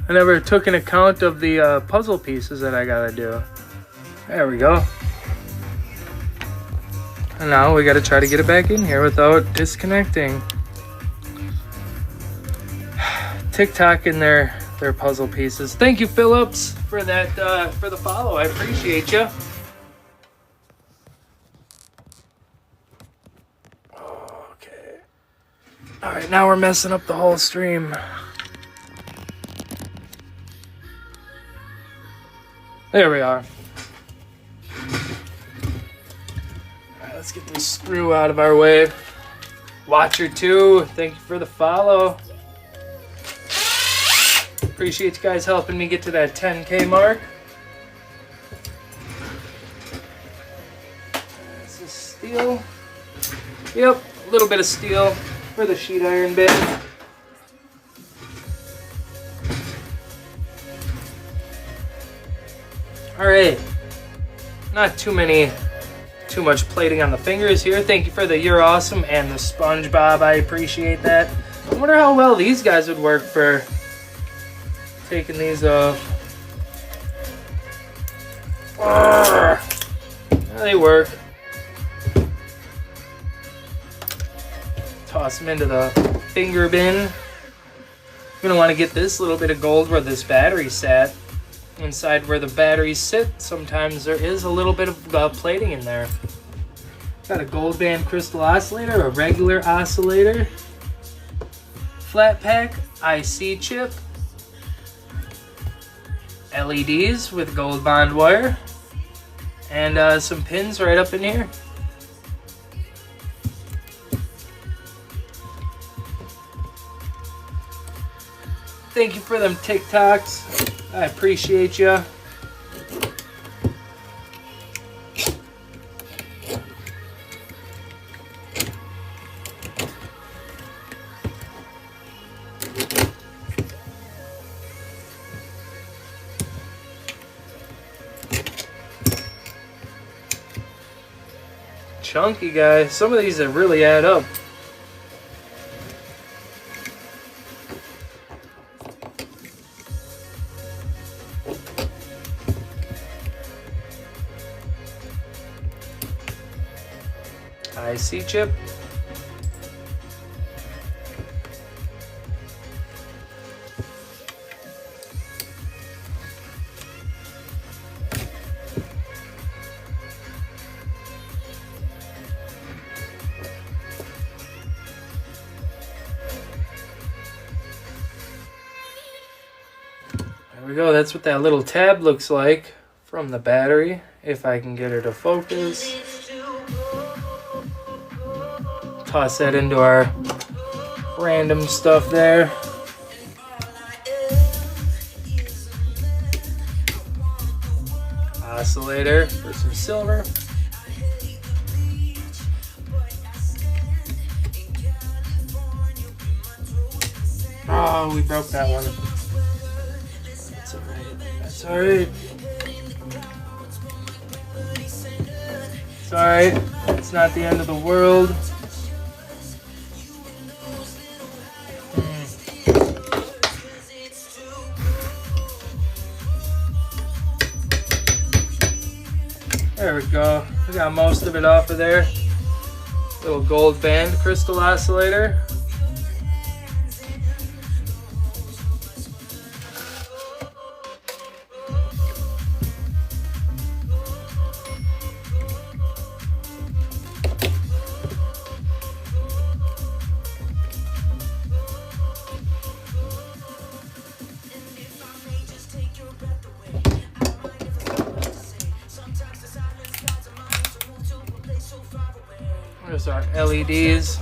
I never took an account of the puzzle pieces that I gotta do. There we go. And now we gotta try to get it back in here without disconnecting. TikTok and their puzzle pieces. Thank you, Phillips, for that for the follow. I appreciate you. Okay. All right, now we're messing up the whole stream. There we are. Alright, let's get this screw out of our way. Watcher 2, thank you for the follow. Appreciate you guys helping me get to that 10K mark. This is steel. Yep, a little bit of steel for the sheet iron bit. Alright, not too much plating on the fingers here. Thank you for the You're Awesome and the SpongeBob. I appreciate that. I wonder how well these guys would work for taking these off. Yeah, they work. Toss them into the finger bin. You're gonna want to get this little bit of gold where this battery sat. Inside where the batteries sit, sometimes there is a little bit of plating in there. Got a gold band crystal oscillator, a regular oscillator, flat pack, IC chip, LEDs with gold bond wire, and some pins right up in here. Thank you for them TikToks. I appreciate you. Chunky guy. Some of these that really add up. IC chip. There we go. That's what that little tab looks like from the battery. If I can get her to focus. Toss that into our random stuff there. Oscillator for some silver. Oh, we broke that one. That's alright. That's alright. It's alright. It's not the end of the world. There we go. We got most of it off of there. Little gold band crystal oscillator. There's our LEDs.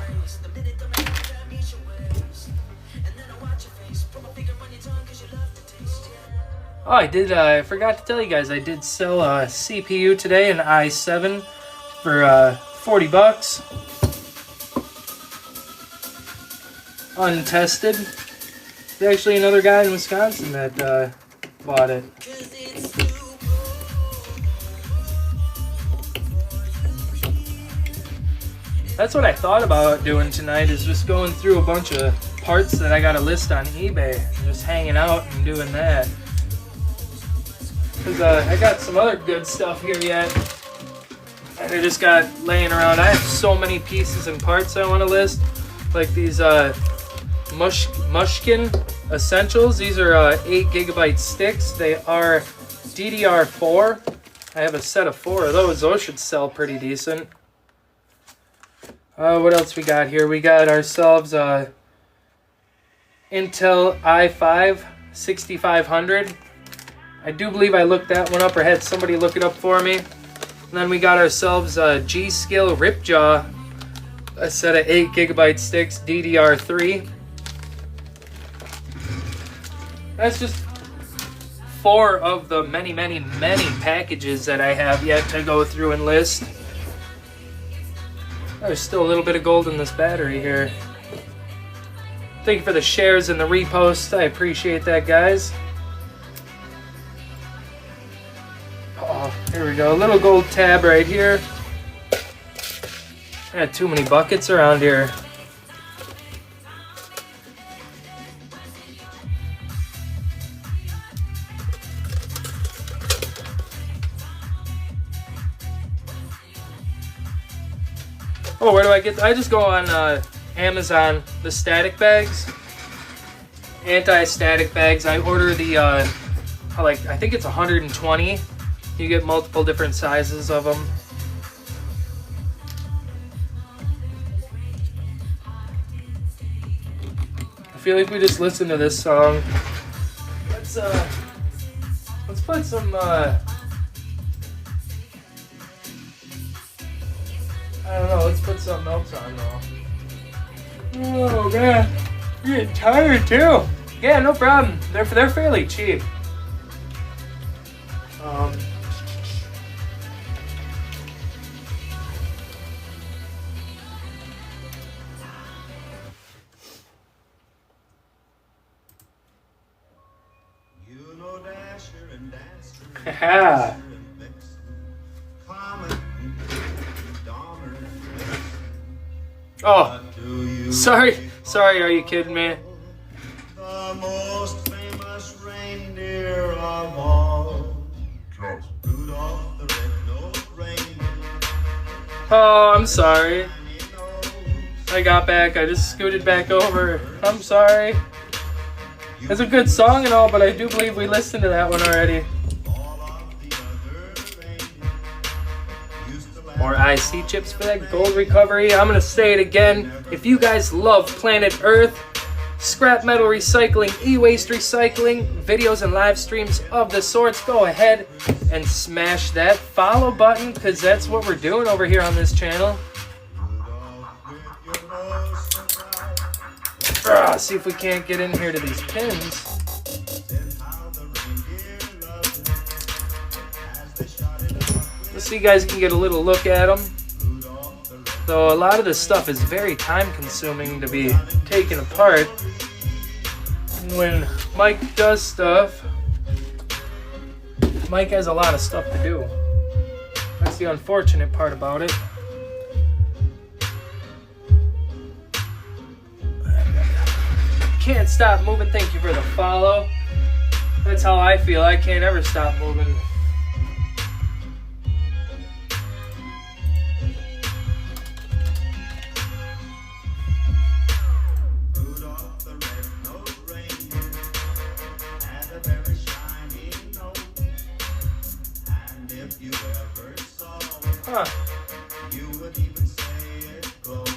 Oh, I forgot to tell you guys, I did sell a CPU today, an i7, for 40 bucks. Untested. There's actually another guy in Wisconsin that bought it. That's what I thought about doing tonight, is just going through a bunch of parts that I got to list on eBay and just hanging out and doing that. Because I got some other good stuff here yet, and I just got laying around. I have so many pieces and parts I want to list, like these Mushkin Essentials. These are 8 gigabyte sticks. They are DDR4. I have a set of 4 of those. Those should sell pretty decent. What else we got here? We got ourselves Intel i5 6500. I do believe I looked that one up, or had somebody look it up for me. And then we got ourselves G-Skill Ripjaw, a set of 8 gigabyte sticks, DDR3. That's just 4 of the many, many, many packages that I have yet to go through and list. There's still a little bit of gold in this battery here. Thank you for the shares and the reposts. I appreciate that, guys. Oh, here we go. A little gold tab right here. I got too many buckets around here. Oh, where do I get? I just go on Amazon, the static bags, anti-static bags. I order the I think it's 120. You get multiple different sizes of them. I feel like we just listen to this song. Let's put some I don't know, let's put something else on though. Oh man, I'm getting tired too. Yeah, no problem. They're fairly cheap. Haha. Oh, sorry, are you kidding me? The most famous reindeer of all, Rudolph the red-nosed reindeer. Oh, I'm sorry. I got back, I just scooted back over. I'm sorry. It's a good song and all, but I do believe we listened to that one already. More IC chips for that gold recovery. I'm gonna say it again. If you guys love Planet Earth, scrap metal recycling, e-waste recycling, videos and live streams of the sorts, go ahead and smash that follow button, because that's what we're doing over here on this channel. See if we can't get in here to these pins. So you guys can get a little look at them. Though a lot of this stuff is very time consuming to be taken apart. And when Mike does stuff, Mike has a lot of stuff to do. That's the unfortunate part about it. Can't stop moving. Thank you for the follow. That's how I feel. I can't ever stop moving. Huh. You would even say it goes.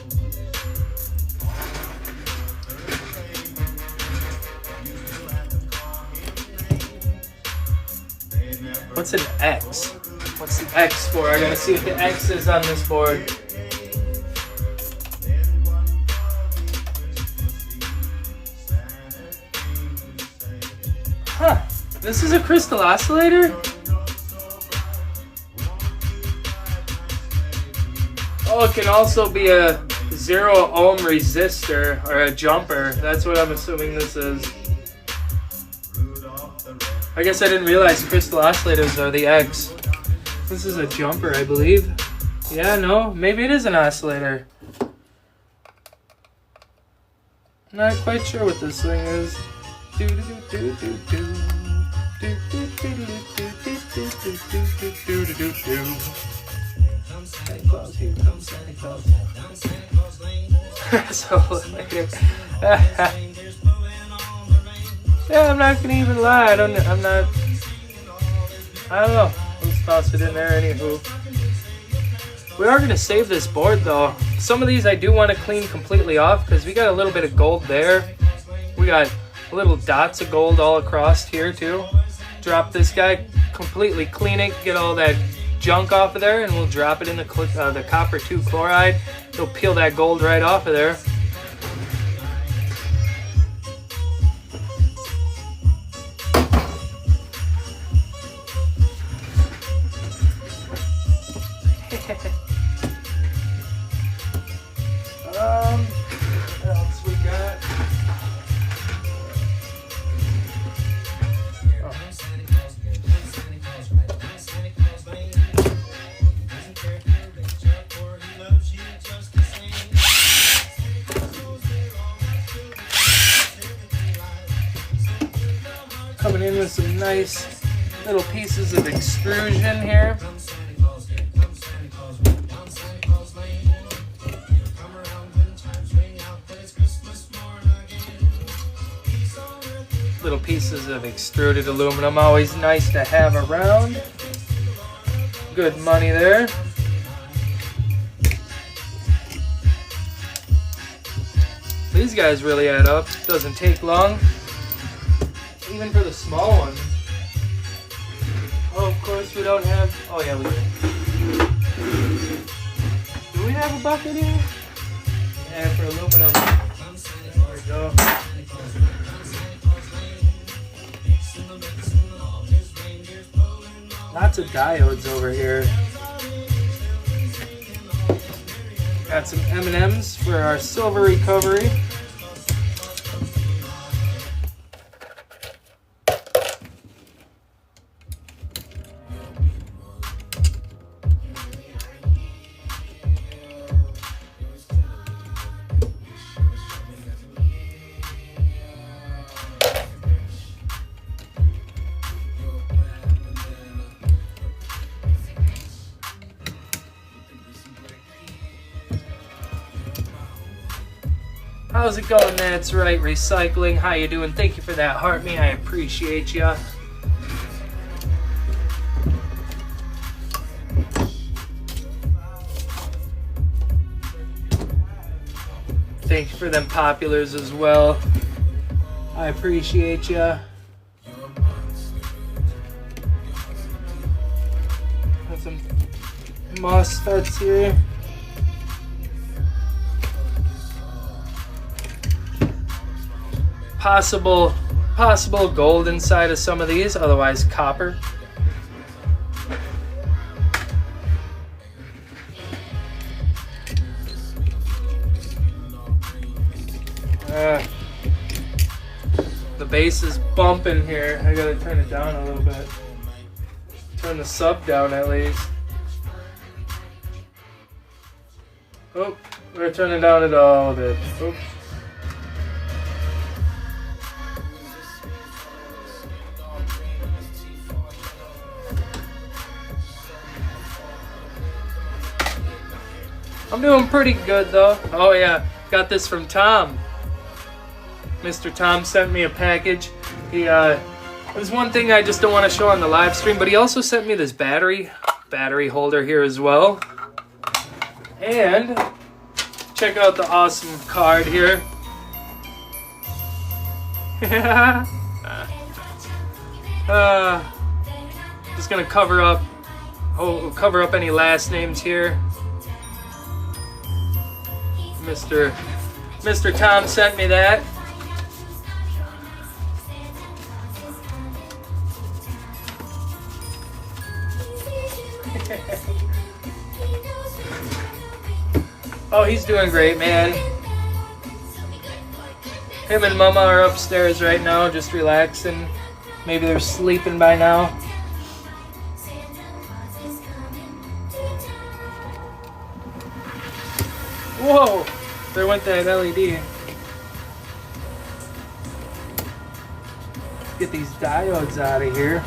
What's an X? What's the X for? I gotta see what the X is on this board. Huh. This is a crystal oscillator? Oh, it can also be a 0 ohm resistor or a jumper. That's what I'm assuming this is. I guess I didn't realize crystal oscillators are the X. This is a jumper, I believe. Yeah, no, maybe it is an oscillator. Not quite sure what this thing is. Santa Claus, here comes Santa Claus. So later. Yeah, I'm not gonna even lie. I don't know. Let's toss it in there anywho. We are gonna save this board though. Some of these I do want to clean completely off because we got a little bit of gold there. We got little dots of gold all across here too. Drop this guy, completely clean it, get all that junk off of there, and we'll drop it in the copper 2 chloride. It'll peel that gold right off of there. What else we got? Coming in with some nice little pieces of extrusion here. Little pieces of extruded aluminum, always nice to have around. Good money there. These guys really add up. Doesn't take long. Even for the small ones. Oh, of course we don't have... Oh yeah, we do. Do we have a bucket here? Yeah, for aluminum. There we go. Lots of diodes over here. Got some M&Ms for our silver recovery. How's it going? That's right, recycling. How you doing? Thank you for that heart me. I appreciate ya. Thank you for them populars as well. I appreciate ya. Got some MOSFETs here. Possible gold inside of some of these, otherwise copper. The bass is bumping here. I gotta turn it down a little bit. Turn the sub down at least. Oh, we're turning down it all a bit. Oops. I'm doing pretty good though. Oh yeah, got this from Tom. Mr. Tom sent me a package. There's one thing I just don't want to show on the live stream, but he also sent me this battery holder here as well. And check out the awesome card here. Just gonna cover up any last names here. Mr. Tom sent me that. Oh, he's doing great, man. Him and Mama are upstairs right now, just relaxing. Maybe they're sleeping by now. Whoa! There went that LED. Get these diodes out of here.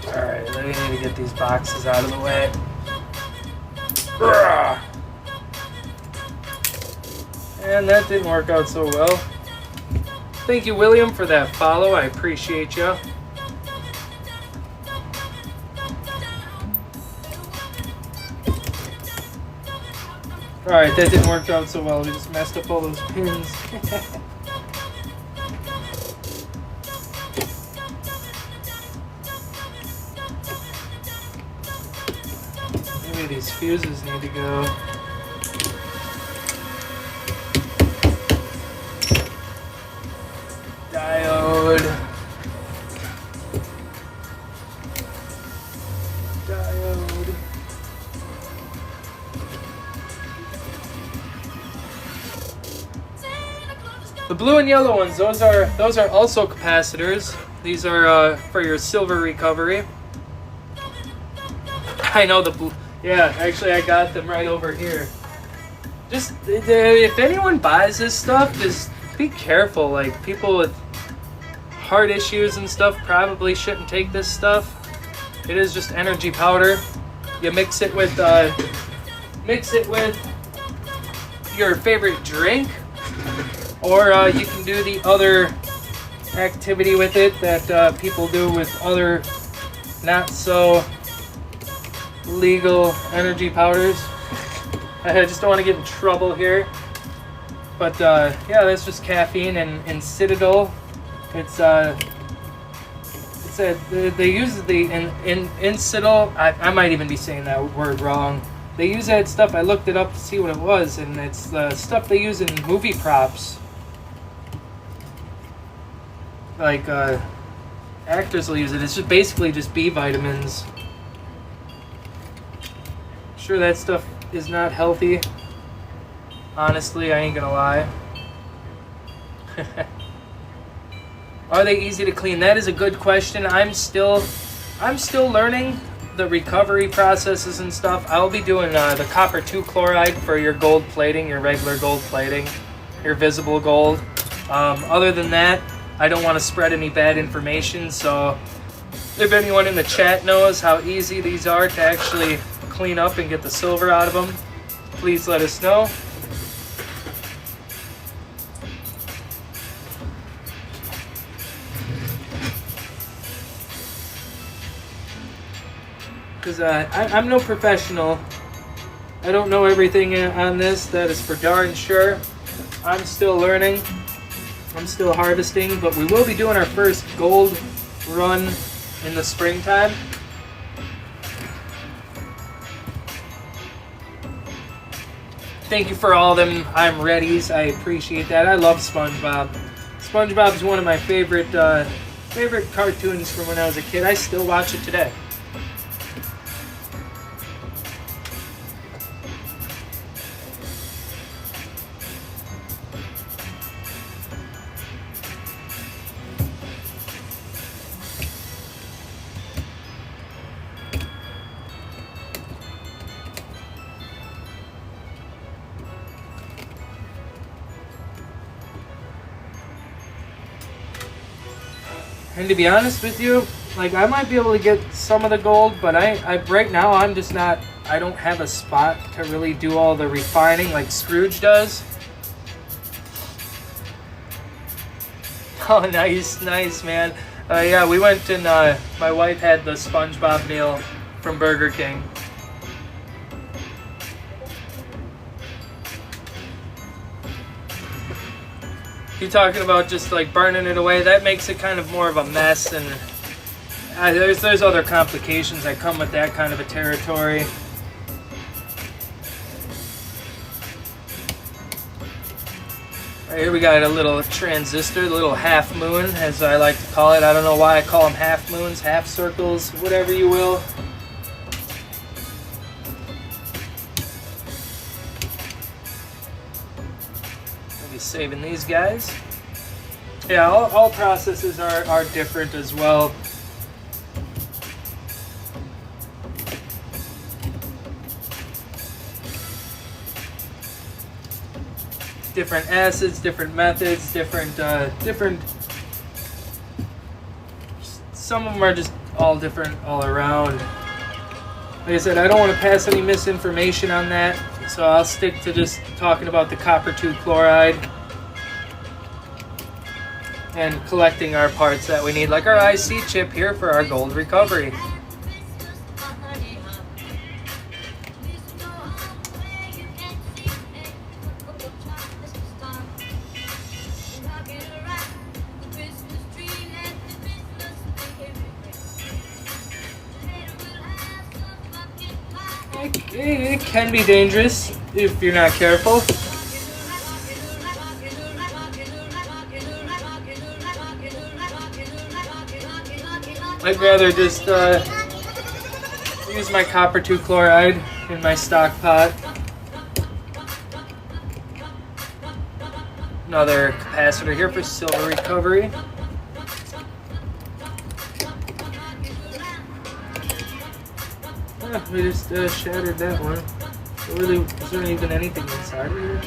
Alright, I need to get these boxes out of the way. And that didn't work out so well. Thank you, William, for that follow. I appreciate you. Alright, that didn't work out so well. We just messed up all those pins. Maybe these fuses need to go. Diode. The blue and yellow ones, those are also capacitors. These are for your silver recovery. I know the blue. Yeah, actually I got them right over here. Just if anyone buys this stuff, just be careful. Like people with heart issues and stuff probably shouldn't take this stuff. It is just energy powder. You mix it with your favorite drink, or you can do the other activity with it that people do with other not so legal energy powders. I just don't want to get in trouble here. But yeah, that's just caffeine and Citadel. They use the in Citadel. I might even be saying that word wrong. They use that stuff. I looked it up to see what it was, and it's the stuff they use in movie props. Like actors will use it. It's just basically just B vitamins. Sure, that stuff is not healthy. Honestly, I ain't gonna lie. Are they easy to clean? That is a good question. I'm still learning the recovery processes and stuff. I'll be doing the copper 2 chloride for your gold plating, your regular gold plating, your visible gold. Other than that, I don't want to spread any bad information. So if anyone in the chat knows how easy these are to actually clean up and get the silver out of them, please let us know. Because I'm no professional. I don't know everything on this. That is for darn sure. I'm still learning. I'm still harvesting. But we will be doing our first gold run in the springtime. Thank you for all them I'm readies. I appreciate that. I love SpongeBob. SpongeBob is one of my favorite cartoons from when I was a kid. I still watch it today. And to be honest with you, like I might be able to get some of the gold, but I right now I'm just not. I don't have a spot to really do all the refining like Scrooge does. Oh, nice, man. Yeah, we went and my wife had the SpongeBob meal from Burger King. You're talking about just like burning it away. That makes it kind of more of a mess, and there's other complications that come with that kind of a territory. Right, here we got a little transistor, the little half moon, as I like to call it. I don't know why I call them half moons, half circles, whatever you will. I'll be saving these guys. Yeah, all processes are different as well. Different acids, different methods, different. Some of them are just all different all around. Like I said, I don't want to pass any misinformation on that, so I'll stick to just talking about the copper 2 chloride and collecting our parts that we need, like our IC chip here for our gold recovery. It can be dangerous if you're not careful. I'd rather just use my copper 2 chloride in my stock pot. Another capacitor here for silver recovery. We just shattered that one. So really, is there even anything inside of here?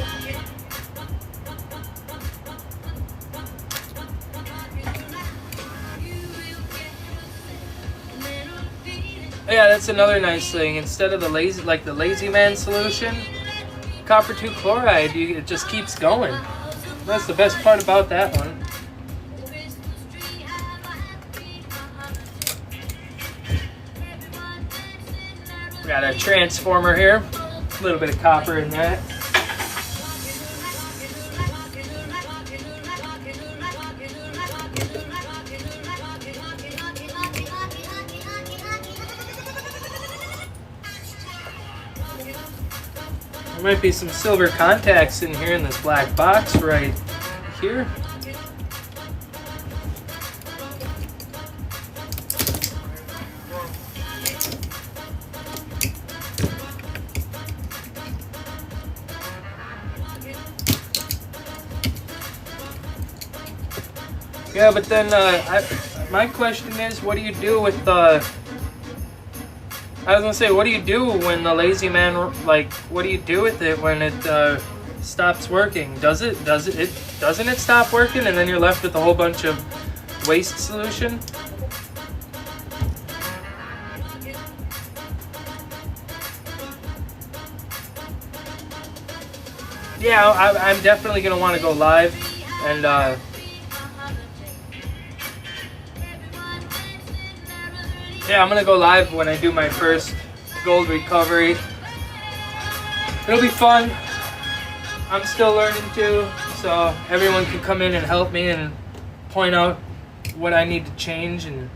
Yeah, that's another nice thing. Instead of the lazy man solution, copper 2 chloride, it just keeps going. That's the best part about that one. We got a transformer here, a little bit of copper in that. There might be some silver contacts in here in this black box right here. Yeah, but then my question is, what do you do with the? I was gonna say, what do you do when the lazy man, like, what do you do with it when it stops working? Doesn't it stop working, and then you're left with a whole bunch of waste solution? Yeah, I'm definitely gonna want to go live and. Yeah, I'm gonna go live when I do my first gold recovery. It'll be fun. I'm still learning too, so everyone can come in and help me and point out what I need to change and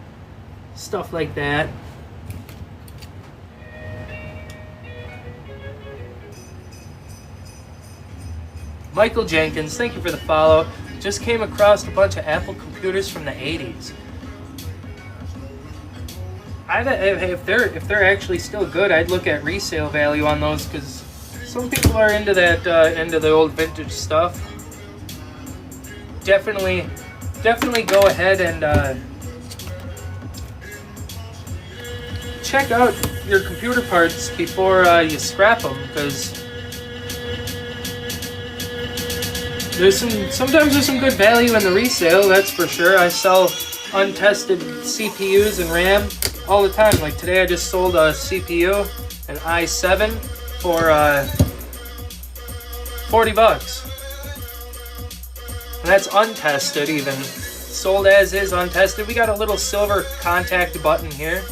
stuff like that. Michael Jenkins, thank you for the follow. Just came across a bunch of Apple computers from the 80s. If they're actually still good, I'd look at resale value on those, because some people are into that into the old vintage stuff. Definitely go ahead and check out your computer parts before you scrap them, because sometimes there's some good value in the resale. That's for sure. I sell untested CPUs and RAM all the time. Like today I just sold a CPU, an i7, for $40. And that's untested even. Sold as is, untested. We got a little silver contact button here.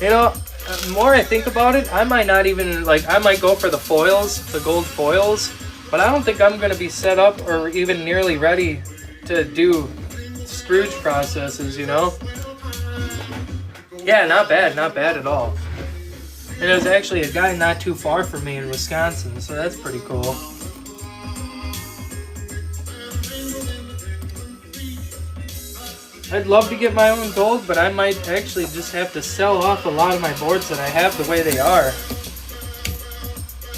You know, the more I think about it, I might not even, I might go for the foils, the gold foils, but I don't think I'm going to be set up or even nearly ready to do Scrooge processes, you know? Yeah, not bad at all. And there's actually a guy not too far from me in Wisconsin, so that's pretty cool. I'd love to get my own gold, but I might actually just have to sell off a lot of my boards that I have the way they are.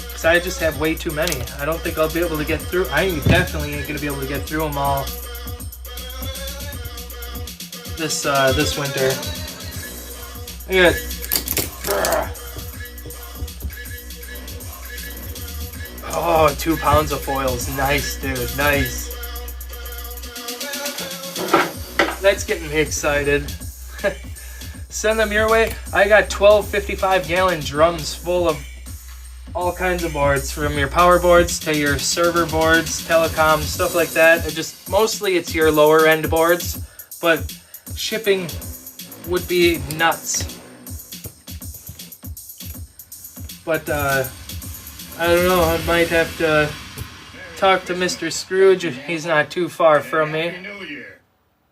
Because I just have way too many. I don't think I'll be able to get through. I definitely ain't going to be able to get through them all this winter. Look at it. Oh, 2 pounds of foils. Nice, dude. Nice. That's getting me excited. Send them your way. I got 12 55-gallon drums full of all kinds of boards, from your power boards to your server boards, telecom, stuff like that. Just mostly it's your lower end boards, but shipping would be nuts. But I don't know, I might have to talk to Mr. Scrooge. He's not too far from me.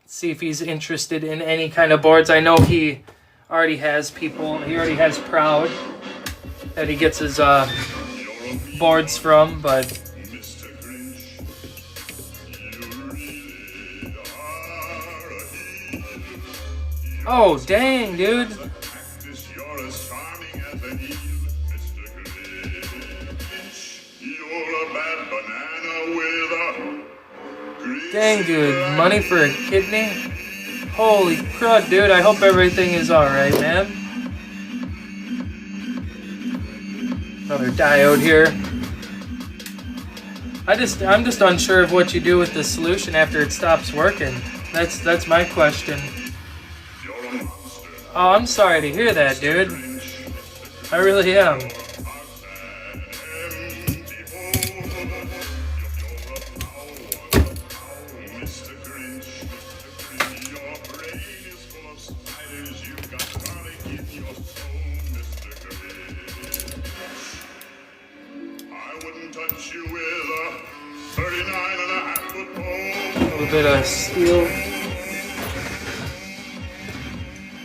See if he's interested in any kind of boards. I know he already has people, he already has Proud that he gets his boards from, but oh dang, dude. Dang, dude, money for a kidney? Holy crud, dude, I hope everything is alright, man. Another diode here. I'm just unsure of what you do with the solution after it stops working. That's my question. Oh, I'm sorry to hear that, dude. I really am. Bit of steel.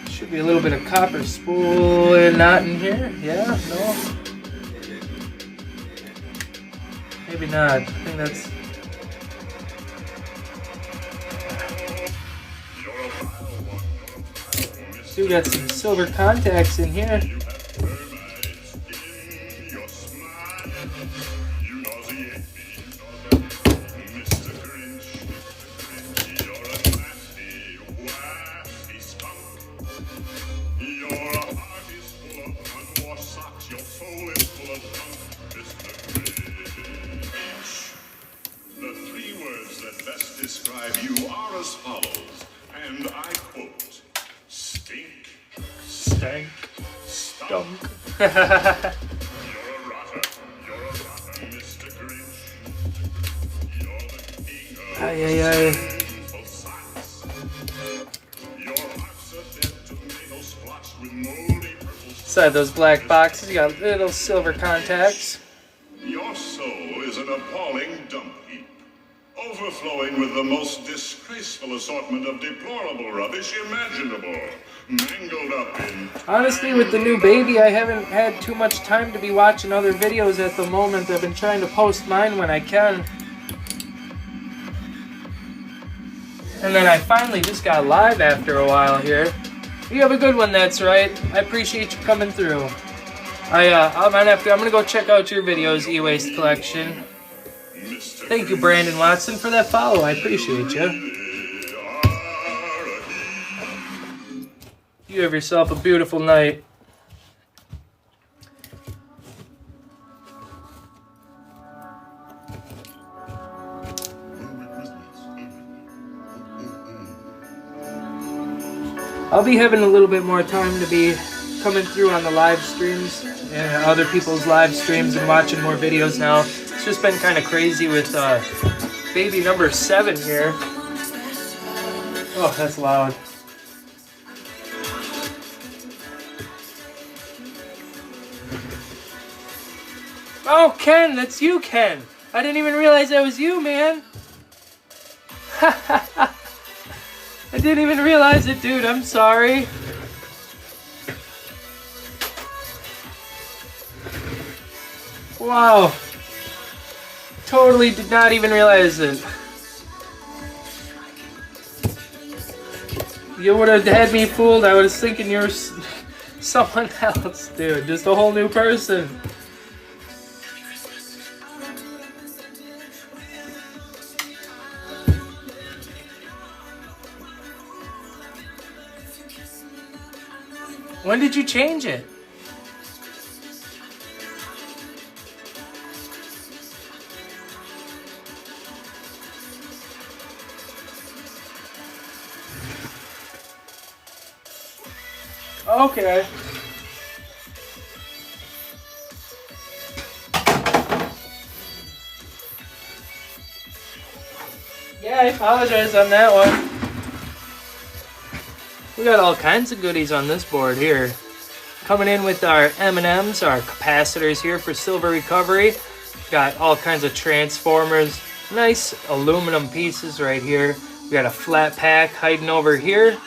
Should be a little bit of copper spool and knot in here. Yeah, no. Maybe not. I think that's. Still got some silver contacts in here. You are as follows, and I quote, stink, Stank. stunk. Stunk. You're a rotter, Mr. Grinch. You're the king of sinful socks. Your heart's a dead tomato splotched with moldy purple. Inside those black boxes, you got little silver contacts. Your soul is an appalling dump heap, overflowing with the most disgraceful assortment of deplorable rubbish imaginable, mangled up in... Honestly, with the new baby, I haven't had too much time to be watching other videos at the moment. I've been trying to post mine when I can. And then I finally just got live after a while here. You have a good one, that's right. I appreciate you coming through. I'm gonna go check out your videos, eWaste Collection. Thank you, Brandon Watson, for that follow. I appreciate you. You have yourself a beautiful night. I'll be having a little bit more time to be coming through on the live streams and other people's live streams and watching more videos now. It's just been kind of crazy with baby number 7 here. Oh, that's loud. Oh, Ken, that's you, Ken. I didn't even realize that was you, man. I didn't even realize it, dude. I'm sorry. Wow. Totally did not even realize it. You would have had me fooled. I was thinking you were someone else, dude. Just a whole new person. When did you change it? Okay. Yeah, I apologize on that one. We got all kinds of goodies on this board here. Coming in with our M&Ms, our capacitors here for silver recovery. Got all kinds of transformers. Nice aluminum pieces right here. We got a flat pack hiding over here.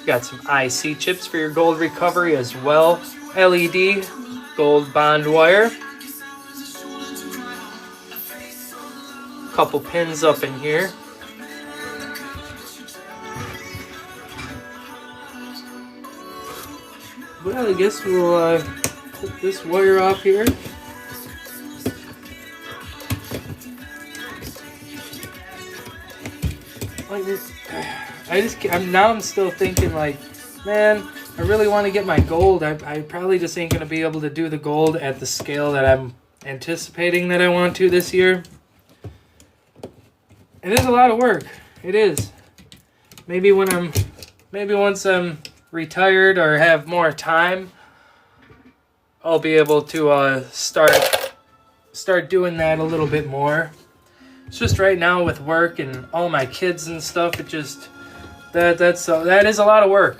Got some IC chips for your gold recovery as well. LED gold bond wire. Couple pins up in here. Well, I guess we'll put this wire off here. I'm still thinking like, man, I really want to get my gold. I probably just ain't gonna be able to do the gold at the scale that I'm anticipating that I want to this year. It is a lot of work. It is. Maybe once I'm retired or have more time, I'll be able to start doing that a little bit more. It's just right now with work and all my kids and stuff, it just that is a lot of work.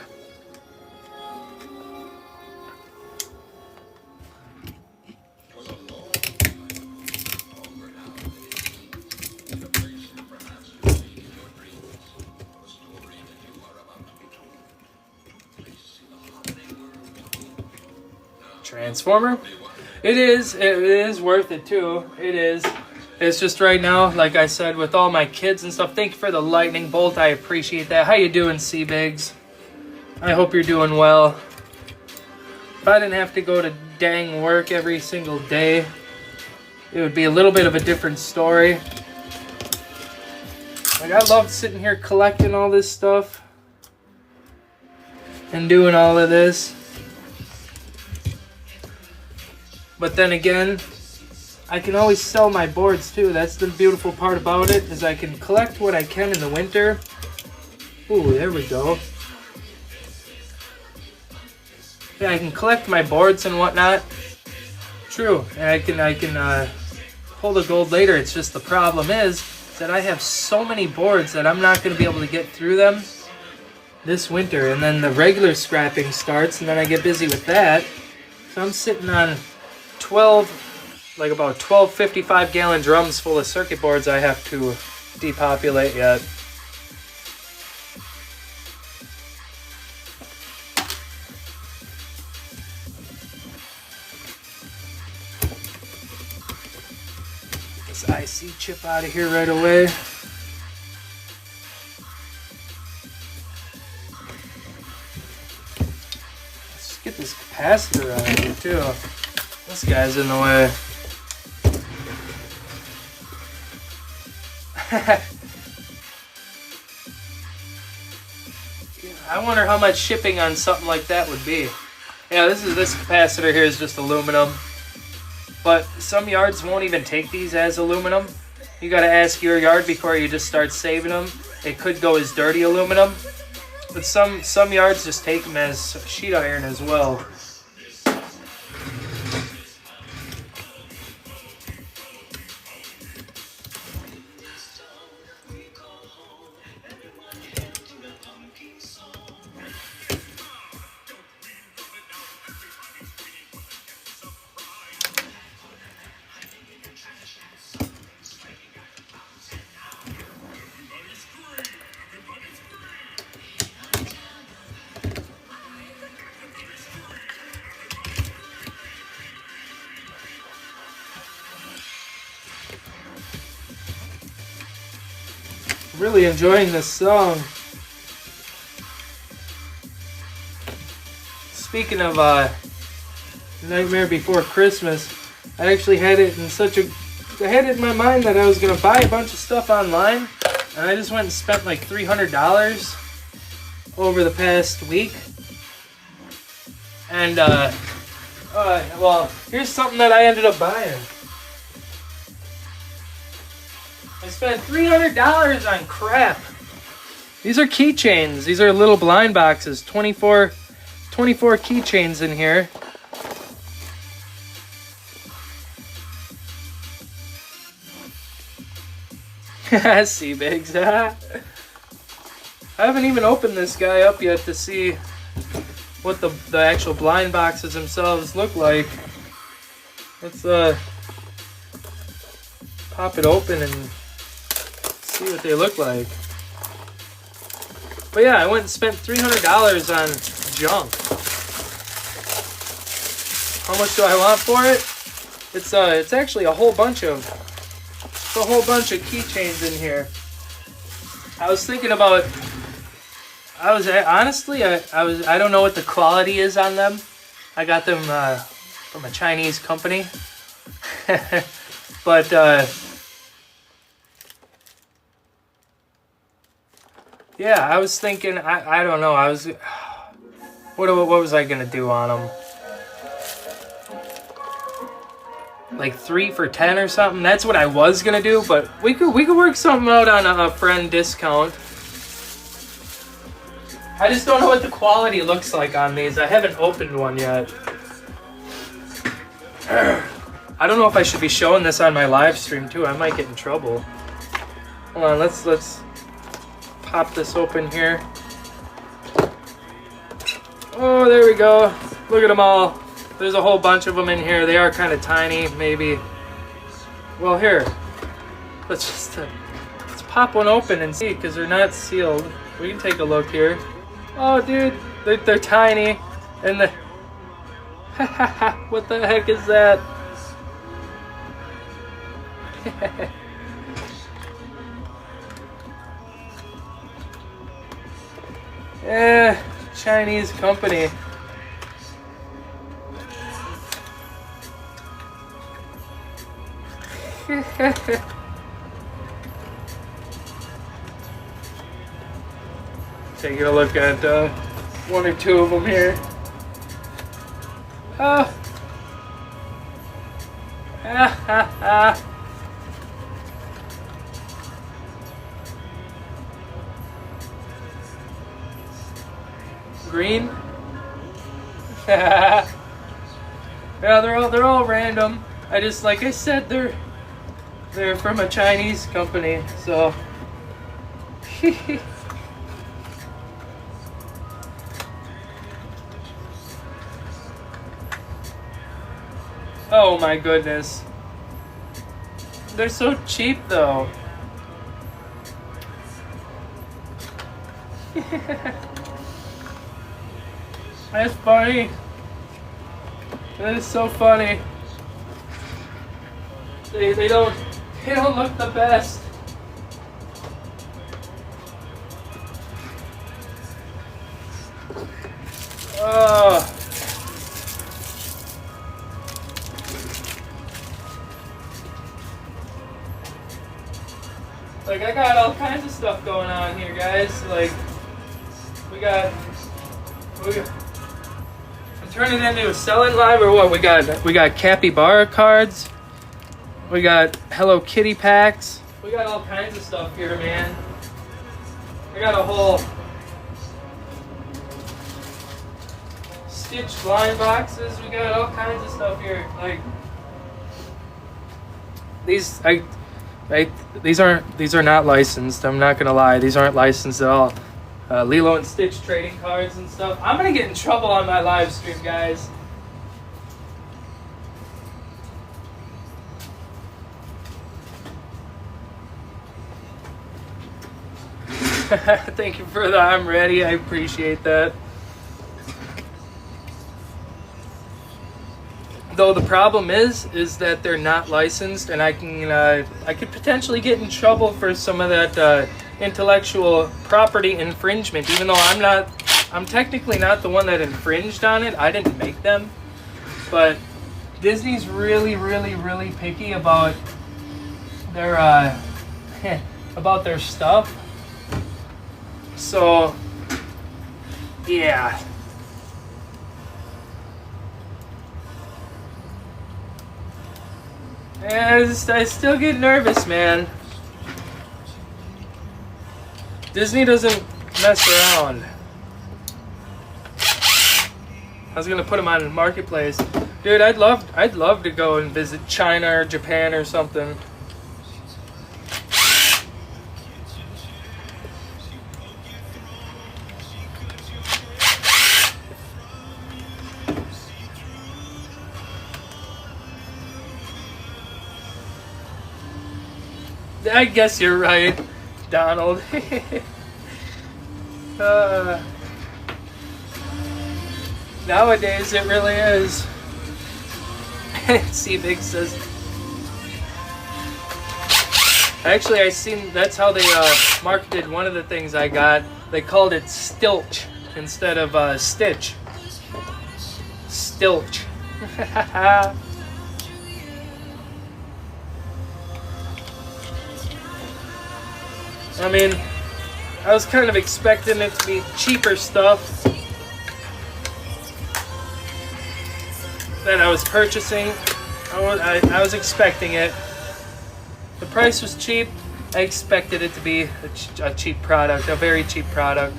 Transformer. It is worth it too. It is. It's just right now, like I said, with all my kids and stuff. Thank you for the lightning bolt. I appreciate that. How you doing, C-Bigs? I hope you're doing well. If I didn't have to go to dang work every single day, it would be a little bit of a different story. Like, I love sitting here collecting all this stuff and doing all of this. But then again, I can always sell my boards too. That's the beautiful part about it, is I can collect what I can in the winter. Ooh, there we go. Yeah, I can collect my boards and whatnot. True, and I can pull the gold later. It's just the problem is that I have so many boards that I'm not going to be able to get through them this winter. And then the regular scrapping starts, and then I get busy with that. So I'm sitting on about 12 55-gallon drums full of circuit boards I have to depopulate yet. This IC chip out of here right away. Let's get this capacitor out of here too. This guy's in the way. I wonder how much shipping on something like that would be. Yeah, this capacitor here is just aluminum. But some yards won't even take these as aluminum. You gotta ask your yard before you just start saving them. It could go as dirty aluminum. But some yards just take them as sheet iron as well. really enjoying this song. Speaking of Nightmare Before Christmas, I actually had it in I had it in my mind that I was gonna buy a bunch of stuff online, and I just went and spent like $300 over the past week. And well, here's something that I ended up buying. I spent $300 on crap. These are keychains. These are little blind boxes. 24 keychains in here. Sea Bigs. I haven't even opened this guy up yet to see what the actual blind boxes themselves look like. Let's pop it open and see what they look like. But yeah, I went and spent $300 on junk. How much do I want for it? It's actually a whole bunch of keychains in here. I was thinking about. I don't know what the quality is on them. I got them from a Chinese company, but yeah, I was thinking. I don't know. What was I gonna do on them? Like 3 for $10 or something. That's what I was gonna do, but we could work something out on a friend discount. I just don't know what the quality looks like on these. I haven't opened one yet. I don't know if I should be showing this on my live stream too. I might get in trouble. Hold on, let's pop this open here. Oh, there we go. Look at them all. There's a whole bunch of them in here. They are kind of tiny, maybe. Well, here. Let's pop one open and see, because they're not sealed. We can take a look here. Oh, dude, they're tiny, and the what the heck is that? Yeah, Chinese company. Taking a look at one or two of them here. Green. Yeah, they're all random. Like I said, they're from a Chinese company, so. Oh my goodness. They're so cheap though. That's funny. That is so funny. They don't look the best. Oh. Like, I got all kinds of stuff going on here, guys. Like, we got I'm turning it into a selling live or what? We got capybara cards. We got Hello Kitty packs. We got all kinds of stuff here, man. I got a whole Stitch blind boxes. We got all kinds of stuff here. Like, these are not licensed. I'm not gonna lie. These aren't licensed at all. Lilo and Stitch trading cards and stuff. I'm gonna get in trouble on my live stream, guys. Thank you for the I'm ready. I appreciate that. Though the problem is that they're not licensed, and I could potentially get in trouble for some of that intellectual property infringement, even though I'm technically not the one that infringed on it. I didn't make them. But Disney's really, really, really picky about their about their stuff. So yeah. And I still get nervous, man. Disney doesn't mess around. I was gonna put them on Marketplace. Dude, I'd love to go and visit China or Japan or something. I guess you're right, Donald. Nowadays, it really is. See, Big says. Actually, I seen that's how they marketed one of the things I got. They called it Stilch instead of Stitch. Stilch. I mean, I was kind of expecting it to be cheaper stuff that I was purchasing. I was expecting it. The price was cheap. I expected it to be a cheap product, a very cheap product.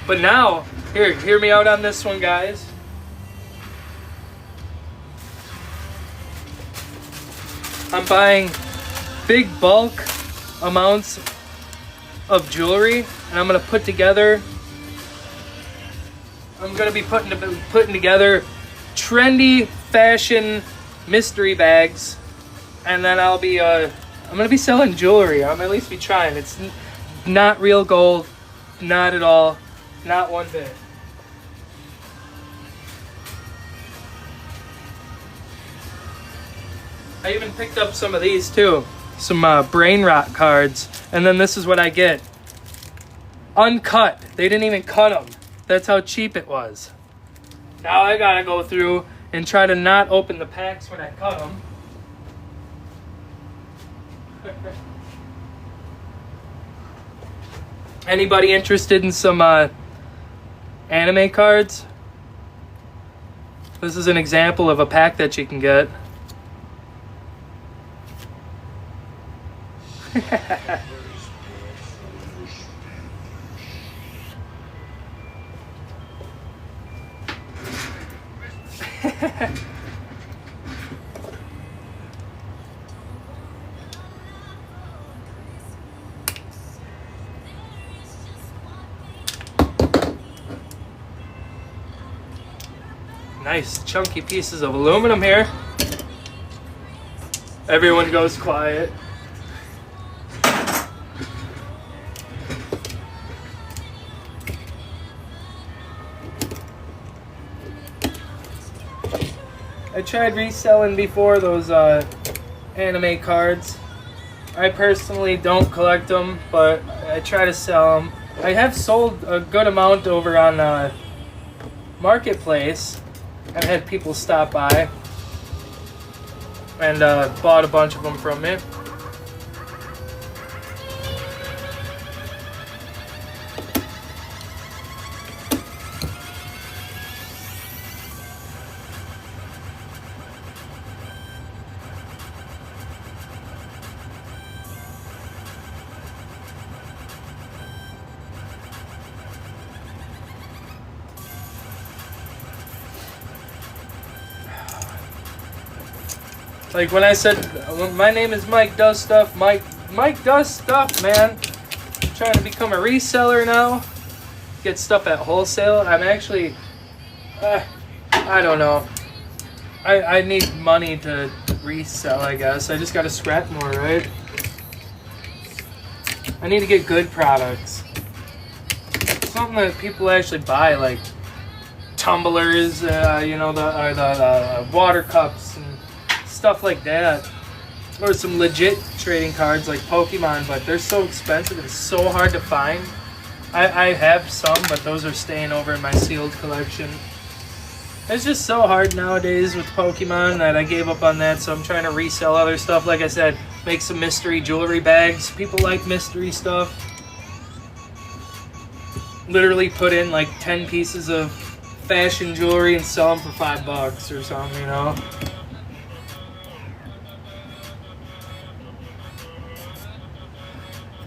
But now, hear me out on this one, guys. I'm buying big bulk amounts of jewelry, and I'm gonna put together. I'm gonna be putting together trendy fashion mystery bags, and then I'll be I'm gonna be selling jewelry. I'm at least be trying. It's not real gold, not at all, not one bit. I even picked up some of these too. Some brain rot cards, and then this is what I get. Uncut. They didn't even cut them. That's how cheap it was. Now I gotta go through and try to not open the packs when I cut them. Anybody interested in some anime cards? This is an example of a pack that you can get. Nice chunky pieces of aluminum here. Everyone goes quiet. I tried reselling before those anime cards. I personally don't collect them, but I try to sell them. I have sold a good amount over on Marketplace. I've had people stop by and bought a bunch of them from me. Like when I said, my name is Mike Does Stuff, Mike does stuff, man. I'm trying to become a reseller now. Get stuff at wholesale. I'm actually, I don't know. I need money to resell, I guess. I just gotta scrap more, right? I need to get good products. Something that people actually buy, like tumblers, you know, the water cups and stuff like that. or some legit trading cards like Pokemon, but they're so expensive and so hard to find. I have some, but those are staying over in my sealed collection. It's just so hard nowadays with Pokemon that I gave up on that, so I'm trying to resell other stuff. Like I said, make some mystery jewelry bags. People like mystery stuff. Literally put in like 10 pieces of fashion jewelry and sell them for $5 or something, you know?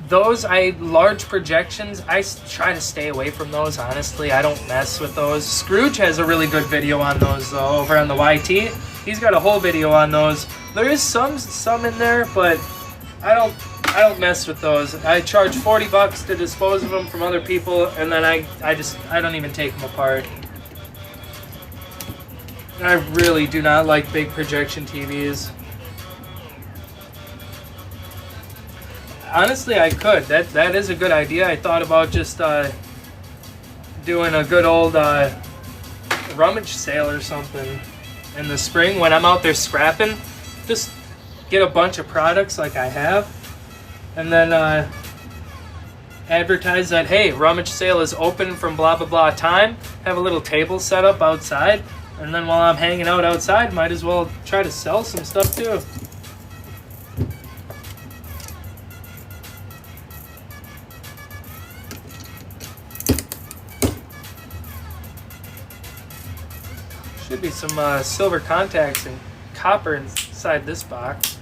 Those, large projections, I try to stay away from those, honestly. I don't mess with those. Scrooge has a really good video on those, though, over on the YT. He's got a whole video on those. There is some in there, but I don't mess with those. I charge $40 to dispose of them from other people, and then I don't even take them apart. I really do not like big projection TVs. Honestly, I could. That is a good idea. I thought about just doing a good old rummage sale or something in the spring when I'm out there scrapping. Just get a bunch of products like I have, and then advertise that, hey, rummage sale is open from blah blah blah time. Have a little table set up outside, and then while I'm hanging out outside, might as well try to sell some stuff too. Should be some silver contacts and copper inside this box.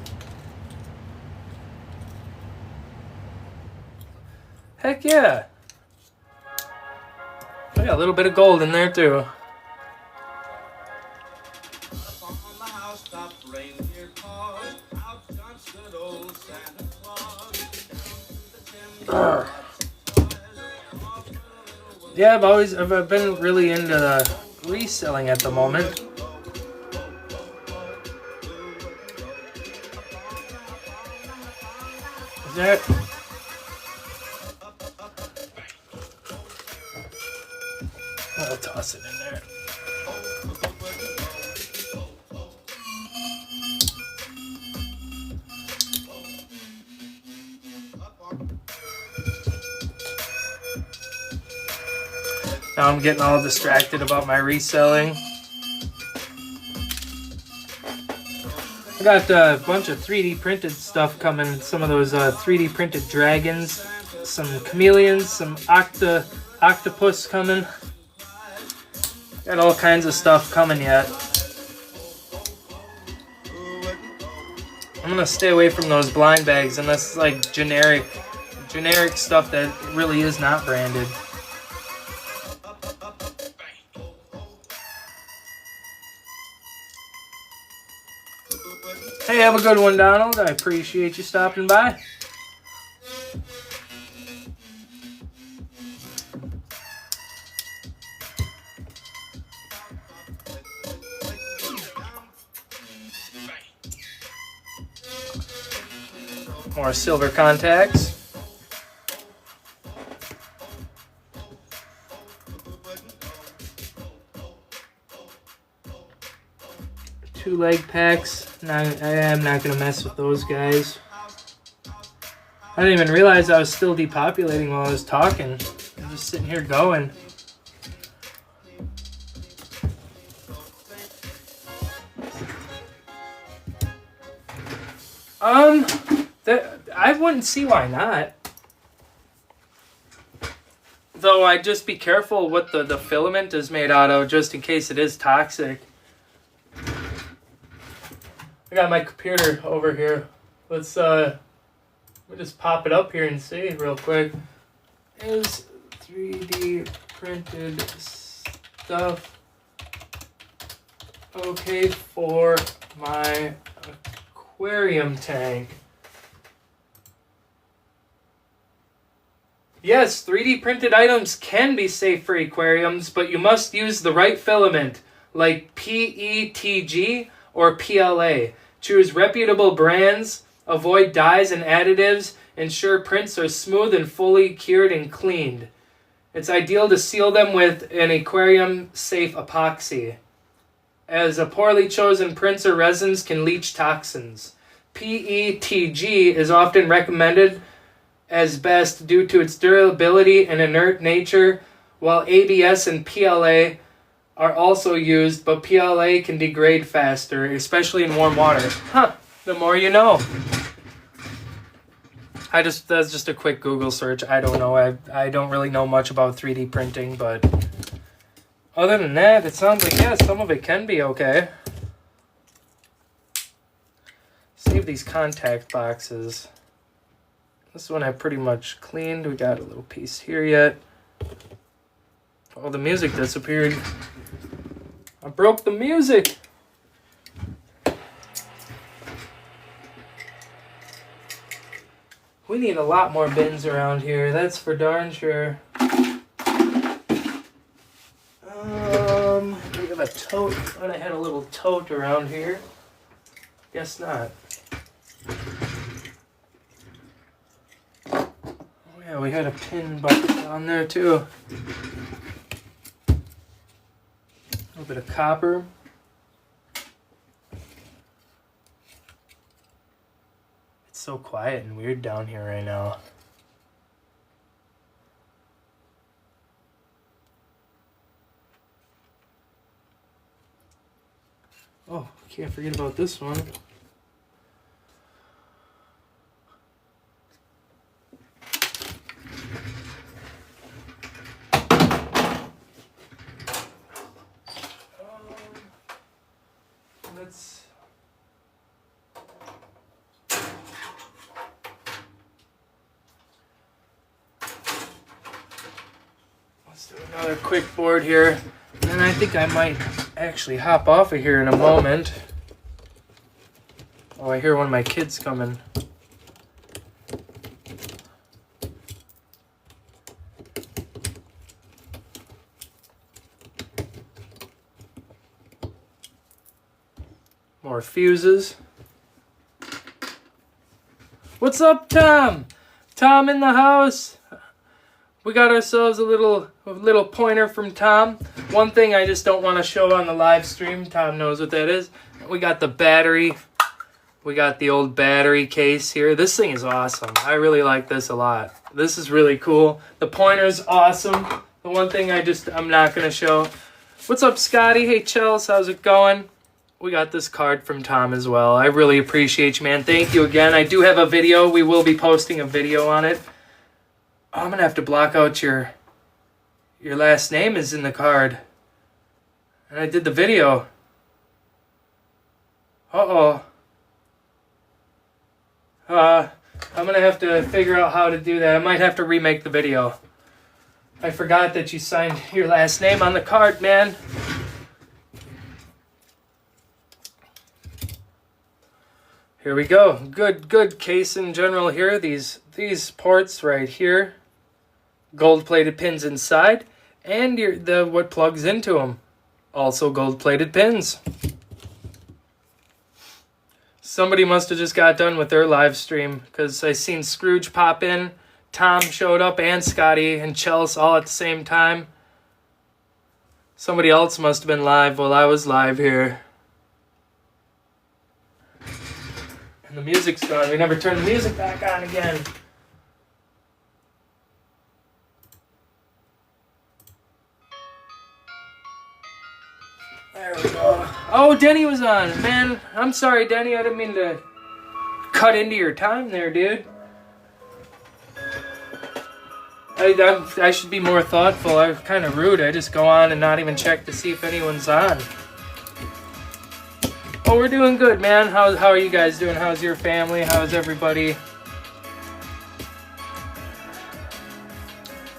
Heck yeah! I got a little bit of gold in there too. Yeah, I've been really into the reselling at the moment. Is that? I'll toss it in there. Now I'm getting all distracted about my reselling. I got a bunch of 3D printed stuff coming. Some of those 3D printed dragons, some chameleons, some octopus coming. Got all kinds of stuff coming yet. I'm gonna stay away from those blind bags unless it's like generic stuff that really is not branded. Hey, have a good one, Donald. I appreciate you stopping by. More silver contacts. Two leg packs. I am not going to mess with those guys. I didn't even realize I was still depopulating while I was talking. I'm just sitting here going. I wouldn't see why not. Though I'd just be careful what the filament is made out of, just in case it is toxic. I got my computer over here. Let's let me just pop it up here and see real quick. Is 3D printed stuff okay for my aquarium tank? Yes, 3D printed items can be safe for aquariums, but you must use the right filament, like PETG or PLA. Choose reputable brands, avoid dyes and additives, ensure prints are smooth and fully cured and cleaned. It's ideal to seal them with an aquarium-safe epoxy, as a poorly chosen prints or resins can leach toxins. PETG is often recommended as best due to its durability and inert nature, while ABS and PLA are also used, but PLA can degrade faster, especially in warm water. Huh, the more you know. That's just a quick Google search. I don't know. I don't really know much about 3D printing, but other than that, it sounds like, yeah, some of it can be okay. Save these contact boxes. This one I pretty much cleaned. We got a little piece here yet. Oh, the music disappeared. I broke the music. We need a lot more bins around here. That's for darn sure. We have a tote. I thought I had a little tote around here. Guess not. Oh yeah, we had a pin bucket on there too. A little bit of copper. It's so quiet and weird down here right now. Oh, can't forget about this one. Let's do another quick board here. And I think I might actually hop off of here in a moment. Oh, I hear one of my kids coming. More fuses. What's up, Tom? Tom in the house. We got ourselves a little pointer from Tom. One thing I just don't want to show on the live stream. Tom knows what that is. We got the battery. We got the old battery case here. This thing is awesome. I really like this a lot. This is really cool. The pointer's awesome. The one thing I'm not going to show. What's up, Scotty? Hey, Chels. How's it going? We got this card from Tom as well. I really appreciate you, man. Thank you again. I do have a video. We will be posting a video on it. I'm going to have to block out your last name is in the card. And I did the video. Uh-oh. I'm going to have to figure out how to do that. I might have to remake the video. I forgot that you signed your last name on the card, man. Here we go. Good case in general here. These ports right here. Gold-plated pins inside. And what plugs into them. Also gold-plated pins. Somebody must have just got done with their live stream, because I seen Scrooge pop in, Tom showed up, and Scotty and Chels all at the same time. Somebody else must have been live while I was live here. And the music's gone. We never turned the music back on again. There we go. Oh, Denny was on. Man, I'm sorry, Denny. I didn't mean to cut into your time there, dude. I should be more thoughtful. I'm kind of rude. I just go on and not even check to see if anyone's on. Oh, we're doing good, man. How are you guys doing? How's your family? How's everybody?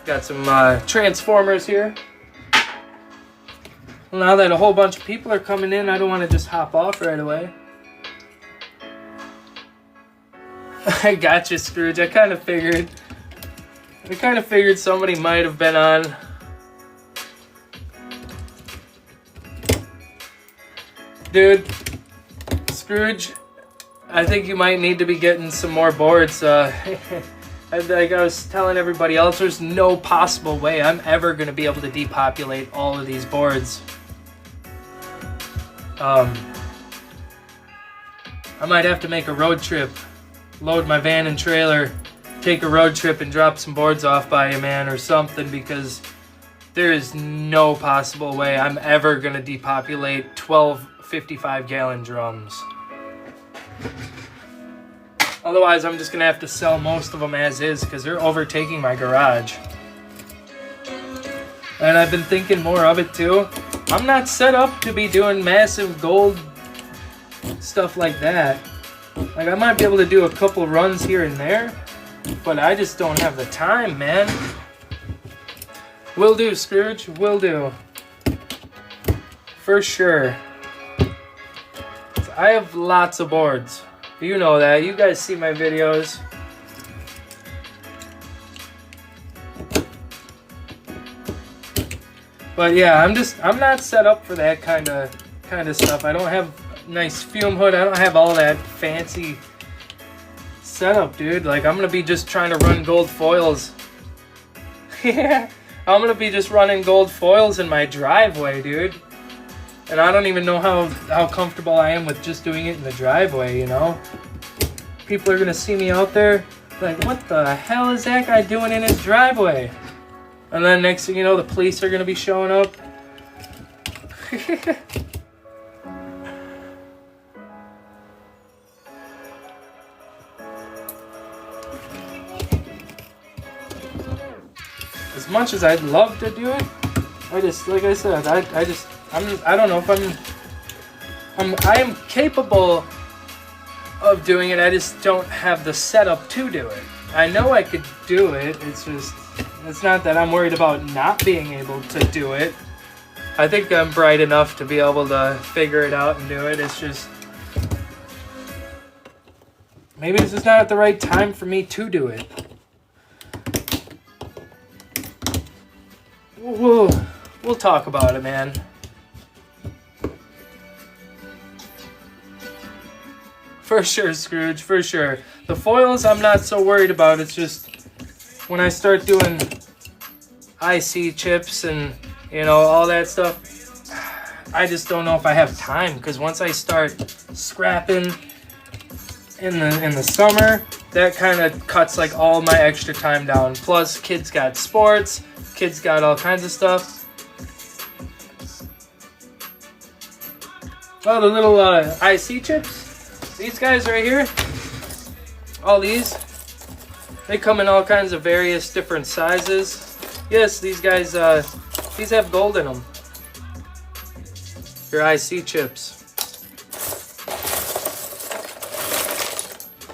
Got some Transformers here. Well, now that a whole bunch of people are coming in, I don't want to just hop off right away. I got you, Scrooge. I kind of figured somebody might have been on. Dude, Scrooge, I think you might need to be getting some more boards. Like I was telling everybody else, there's no possible way I'm ever going to be able to depopulate all of these boards. I might have to make a road trip, load my van and trailer, take a road trip and drop some boards off by you, man, or something, because there is no possible way I'm ever going to depopulate 12 55-gallon drums. Otherwise, I'm just going to have to sell most of them as is because they're overtaking my garage. And I've been thinking more of it too. I'm not set up to be doing massive gold stuff like that. Like, I might be able to do a couple runs here and there, but I just don't have the time, man. Will do, Scrooge. Will do. For sure. I have lots of boards. You know that. You guys see my videos. But yeah, I'm not set up for that kind of stuff. I don't have nice fume hood. I don't have all that fancy setup, dude. Like, I'm gonna be just trying to run gold foils. Yeah, I'm gonna be just running gold foils in my driveway, dude. And I don't even know how comfortable I am with just doing it in the driveway, you know? People are gonna see me out there like, what the hell is that guy doing in his driveway? And then next thing you know, the police are gonna be showing up. As much as I'd love to do it, I just, like I said, I don't know if I am capable of doing it. I just don't have the setup to do it. I know I could do it. It's not that I'm worried about not being able to do it. I think I'm bright enough to be able to figure it out and do it. It's just, maybe this is not at the right time for me to do it. We'll talk about it, man. For sure, Scrooge, for sure. The foils I'm not so worried about. It's just when I start doing IC chips and, you know, all that stuff, I just don't know if I have time, because once I start scrapping in the summer, that kind of cuts like all my extra time down. Plus, kids got sports, kids got all kinds of stuff. Oh, the little IC chips. These guys right here, all these, they come in all kinds of various different sizes. Yes, these guys, these have gold in them. Your IC chips.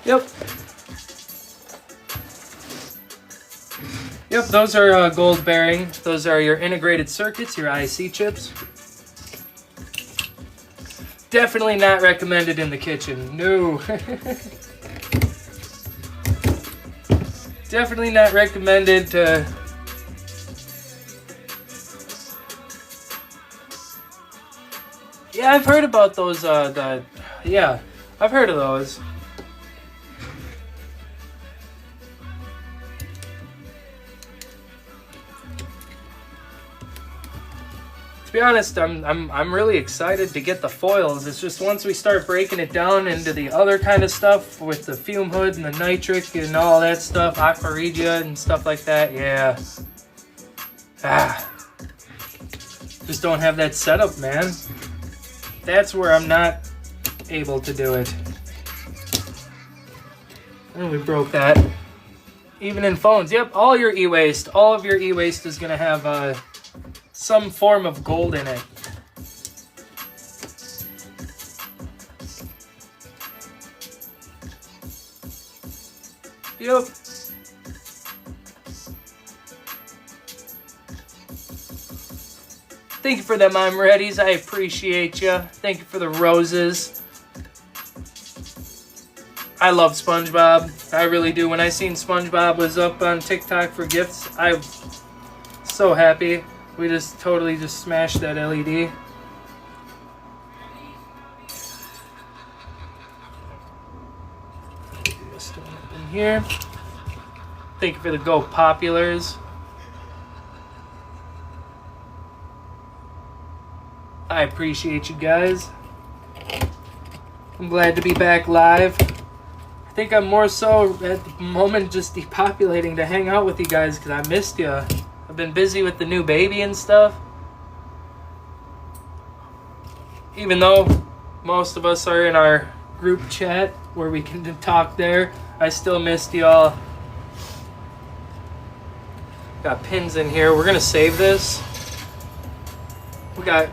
Yep. Yep, those are gold bearing. Those are your integrated circuits, your IC chips. Definitely not recommended in the kitchen. No. Definitely not recommended to... Yeah, I've heard about those, yeah, I've heard of those. To be honest, I'm really excited to get the foils. It's just once we start breaking it down into the other kind of stuff with the fume hood and the nitric and all that stuff, aqua regia and stuff like that, yeah. Just don't have that setup, man. That's where I'm not able to do it. And we broke that. Even in phones, yep, all of your e-waste is gonna have some form of gold in it. Yep. Thank you for them I'm readies. I appreciate you. Thank you for the roses. I love SpongeBob. I really do. When I seen SpongeBob was up on TikTok for gifts, I'm so happy. We just totally just smashed that LED. Just throw it up in here. Thank you for the Go Populars. I appreciate you guys. I'm glad to be back live. I think I'm more so at the moment just depopulating to hang out with you guys because I missed you. I've been busy with the new baby and stuff. Even though most of us are in our group chat where we can talk there, I still missed y'all. Got pins in here. We're going to save this. We got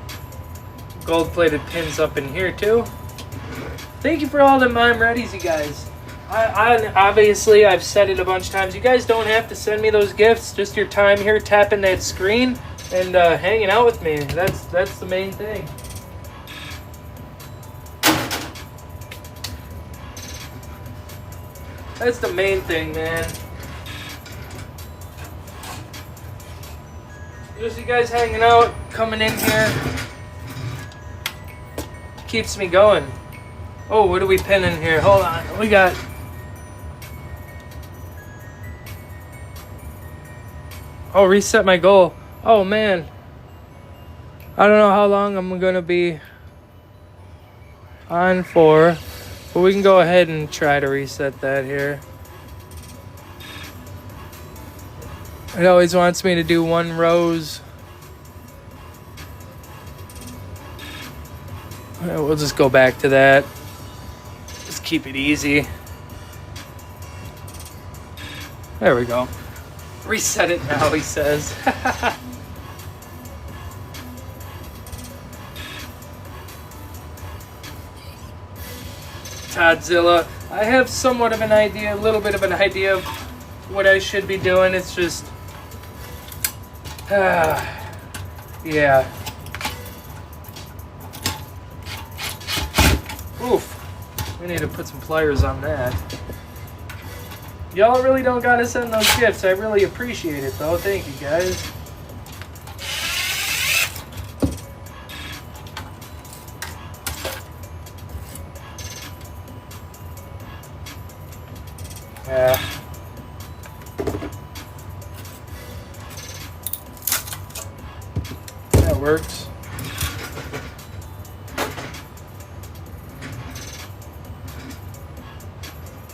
gold-plated pins up in here too. Thank you for all the I'm readies, you guys. I obviously, I've said it a bunch of times. You guys don't have to send me those gifts. Just your time here, tapping that screen and hanging out with me. That's the main thing. That's the main thing, man. Just you guys hanging out, coming in here, keeps me going. Oh, what do we pin in here? Hold on. We got... Oh, reset my goal. Oh, man. I don't know how long I'm going to be on for, but we can go ahead and try to reset that here. It always wants me to do 1 rose. We'll just go back to that. Just keep it easy. There we go. Reset it now, he says. Todzilla. I have somewhat of an idea, a little bit of an idea of what I should be doing. It's just... yeah. Oof. We need to put some pliers on that. Y'all really don't gotta send those gifts. I really appreciate it, though. Thank you, guys. Yeah. That works.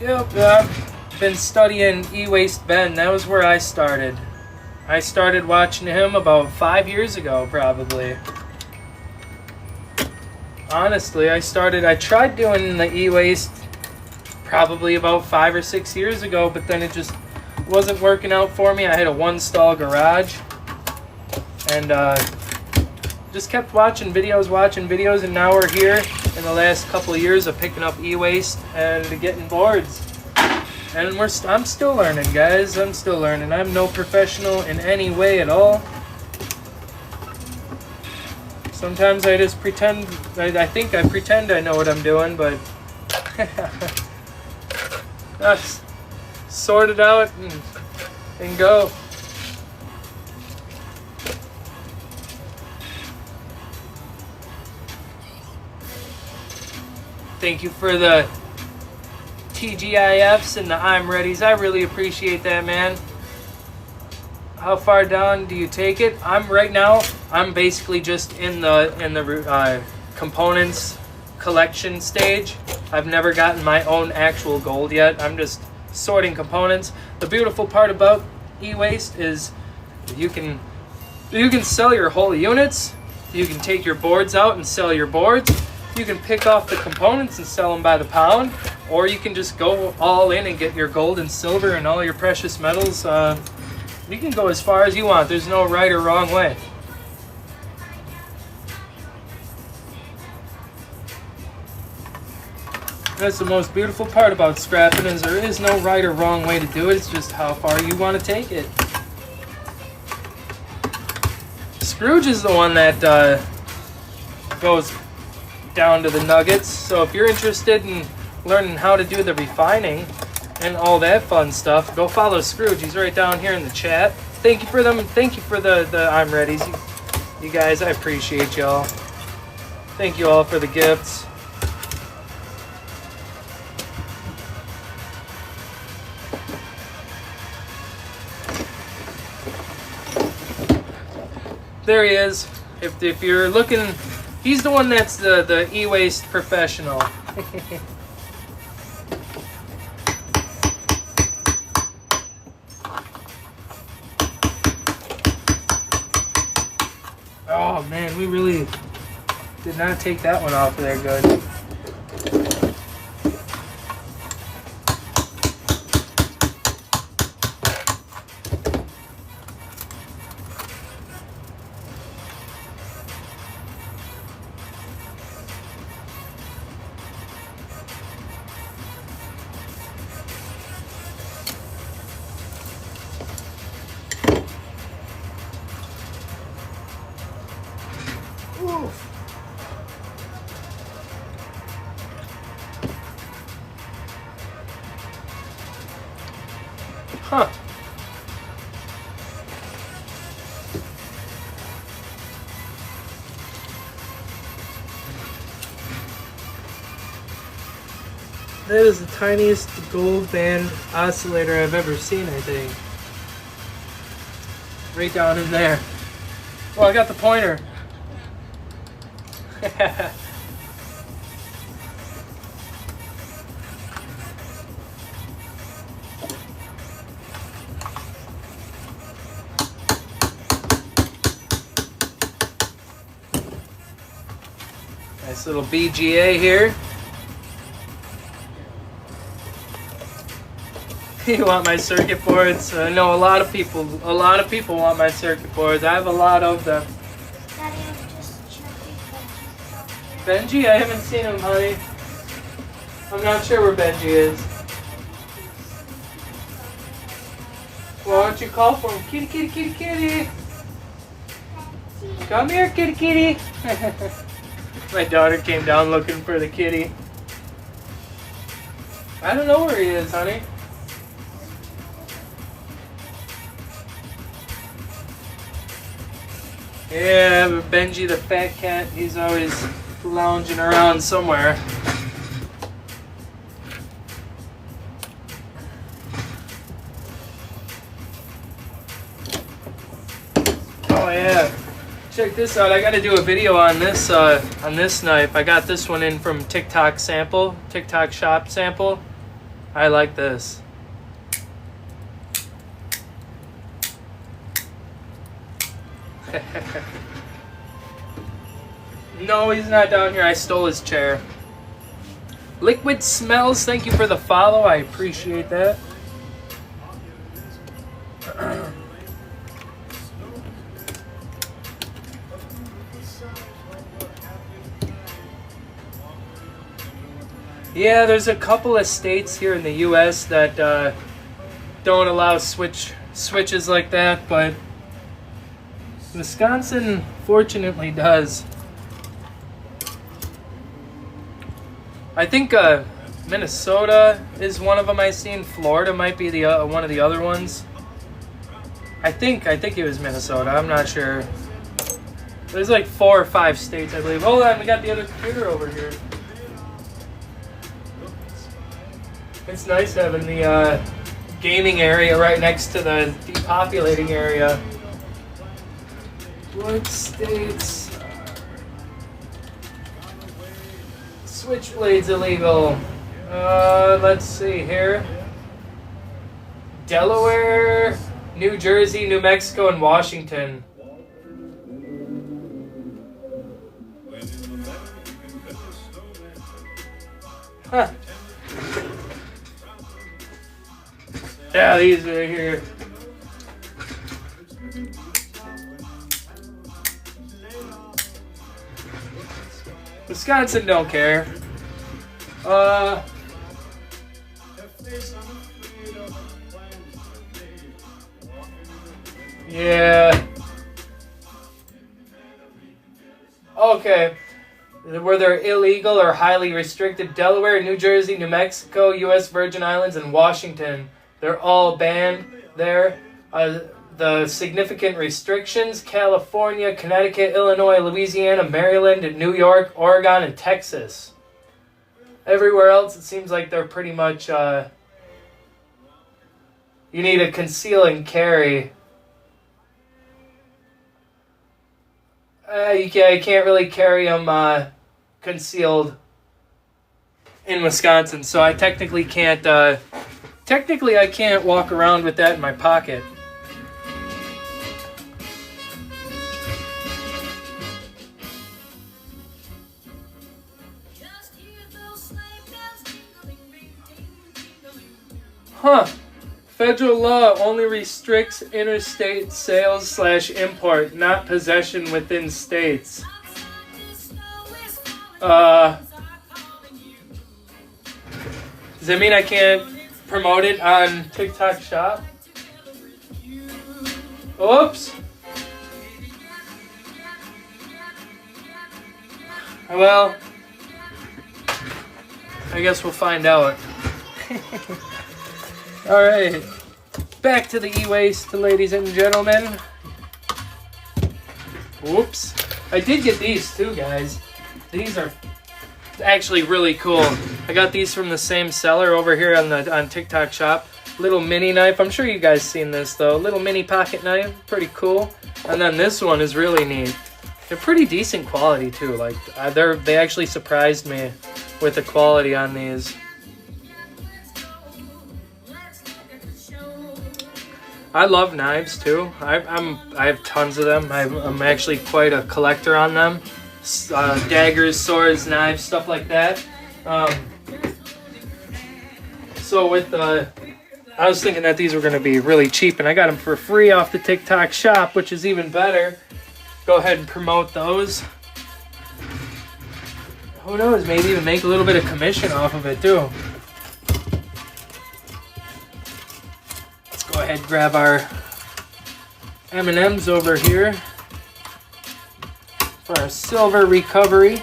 Yep, I've been studying E-Waste Ben. That was where I started. I started watching him about 5 years ago, probably. Honestly, I tried doing the E-Waste probably about 5 or 6 years ago, but then it just wasn't working out for me. I had a 1-stall garage, and just kept watching videos, and now we're here in the last couple of years of picking up e-waste and getting boards. And I'm still learning, guys. I'm still learning. I'm no professional in any way at all. Sometimes I just pretend, I think I pretend I know what I'm doing, but just sort it out and go. Thank you for the TGIFs and the I'm readies. I really appreciate that, man. How far down do you take it? Right now I'm basically just in the components collection stage. I've never gotten my own actual gold yet. I'm just sorting components. The beautiful part about e-waste is you can sell your whole units. You can take your boards out and sell your boards. You can pick off the components and sell them by the pound, or you can just go all in and get your gold and silver and all your precious metals. You can go as far as you want. There's no right or wrong way. That's the most beautiful part about scrapping, is there is no right or wrong way to do it. It's just how far you want to take it. Scrooge is the one that goes down to the nuggets. So if you're interested in learning how to do the refining and all that fun stuff, go follow Scrooge. He's right down here in the chat. Thank you for them. Thank you for the I'm readies. You guys, I appreciate y'all. Thank you all for the gifts. There he is. If you're looking, he's the one that's the e-waste professional. Oh man, we really did not take that one off there good. Huh. That is the tiniest gold band oscillator I've ever seen, I think. Right down in there. Oh, I got the pointer. Nice little BGA here. You want my circuit boards? I know a lot of people want my circuit boards. I have a lot of them. Daddy, I'm just checking Benji? I haven't seen him, honey. I'm not sure where Benji is. Well, why don't you call for him? Kitty, kitty, kitty, kitty. Come here, kitty, kitty. My daughter came down looking for the kitty. I don't know where he is, honey. Yeah, but Benji the fat cat, he's always lounging around somewhere. Oh yeah, check this out. I got to do a video on this knife. I got this one in from TikTok Shop sample. I like this. No, he's not down here. I stole his chair. Liquid Smells, thank you for the follow. I appreciate that. Yeah, there's a couple of states here in the U.S. that don't allow switches like that, but Wisconsin fortunately does. I think Minnesota is one of them I seen. Florida might be the one of the other ones. I think it was Minnesota. I'm not sure. There's like 4 or 5 states, I believe. Hold on, we got the other computer over here. It's nice having the gaming area right next to the depopulating area. What states? Switchblades illegal. Let's see here. Delaware, New Jersey, New Mexico, and Washington. Huh. Yeah, these right here. Wisconsin don't care. Yeah. Okay. Where they're illegal or highly restricted: Delaware, New Jersey, New Mexico, U.S. Virgin Islands, and Washington. They're all banned there. The significant restrictions: California, Connecticut, Illinois, Louisiana, Maryland, New York, Oregon, and Texas. Everywhere else, it seems like they're pretty much, you need a conceal and carry. You can't really carry them concealed. in Wisconsin, so I technically can't. I can't walk around with that in my pocket. Huh. Federal law only restricts interstate sales / import, not possession within states. Does that mean I can't promote it on TikTok Shop? Oops. Well, I guess we'll find out. Alright, back to the e-waste, ladies and gentlemen. Whoops. I did get these too, guys. These are actually really cool. I got these from the same seller over here on TikTok Shop. Little mini knife. I'm sure you guys seen this though. Little mini pocket knife. Pretty cool. And then this one is really neat. They're pretty decent quality too. Like they actually surprised me with the quality on these. I love knives too. I have tons of them. I'm actually quite a collector on them. Daggers, swords, knives, stuff like that. So with I was thinking that these were going to be really cheap, and I got them for free off the TikTok Shop, which is even better. Go ahead and promote those. Who knows? Maybe even make a little bit of commission off of it too. Go ahead, grab our M&Ms over here for our silver recovery.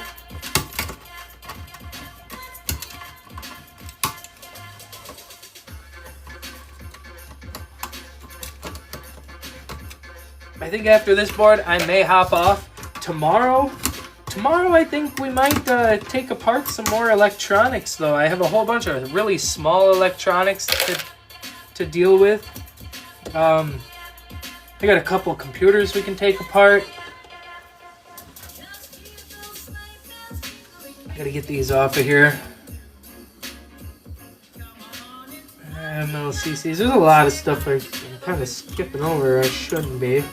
I think after this board, I may hop off. Tomorrow, I think we might take apart some more electronics, though. I have a whole bunch of really small electronics to deal with. I got a couple of computers we can take apart. I gotta get these off of here. MLCCs. There's a lot of stuff I'm kind of skipping over. I shouldn't be.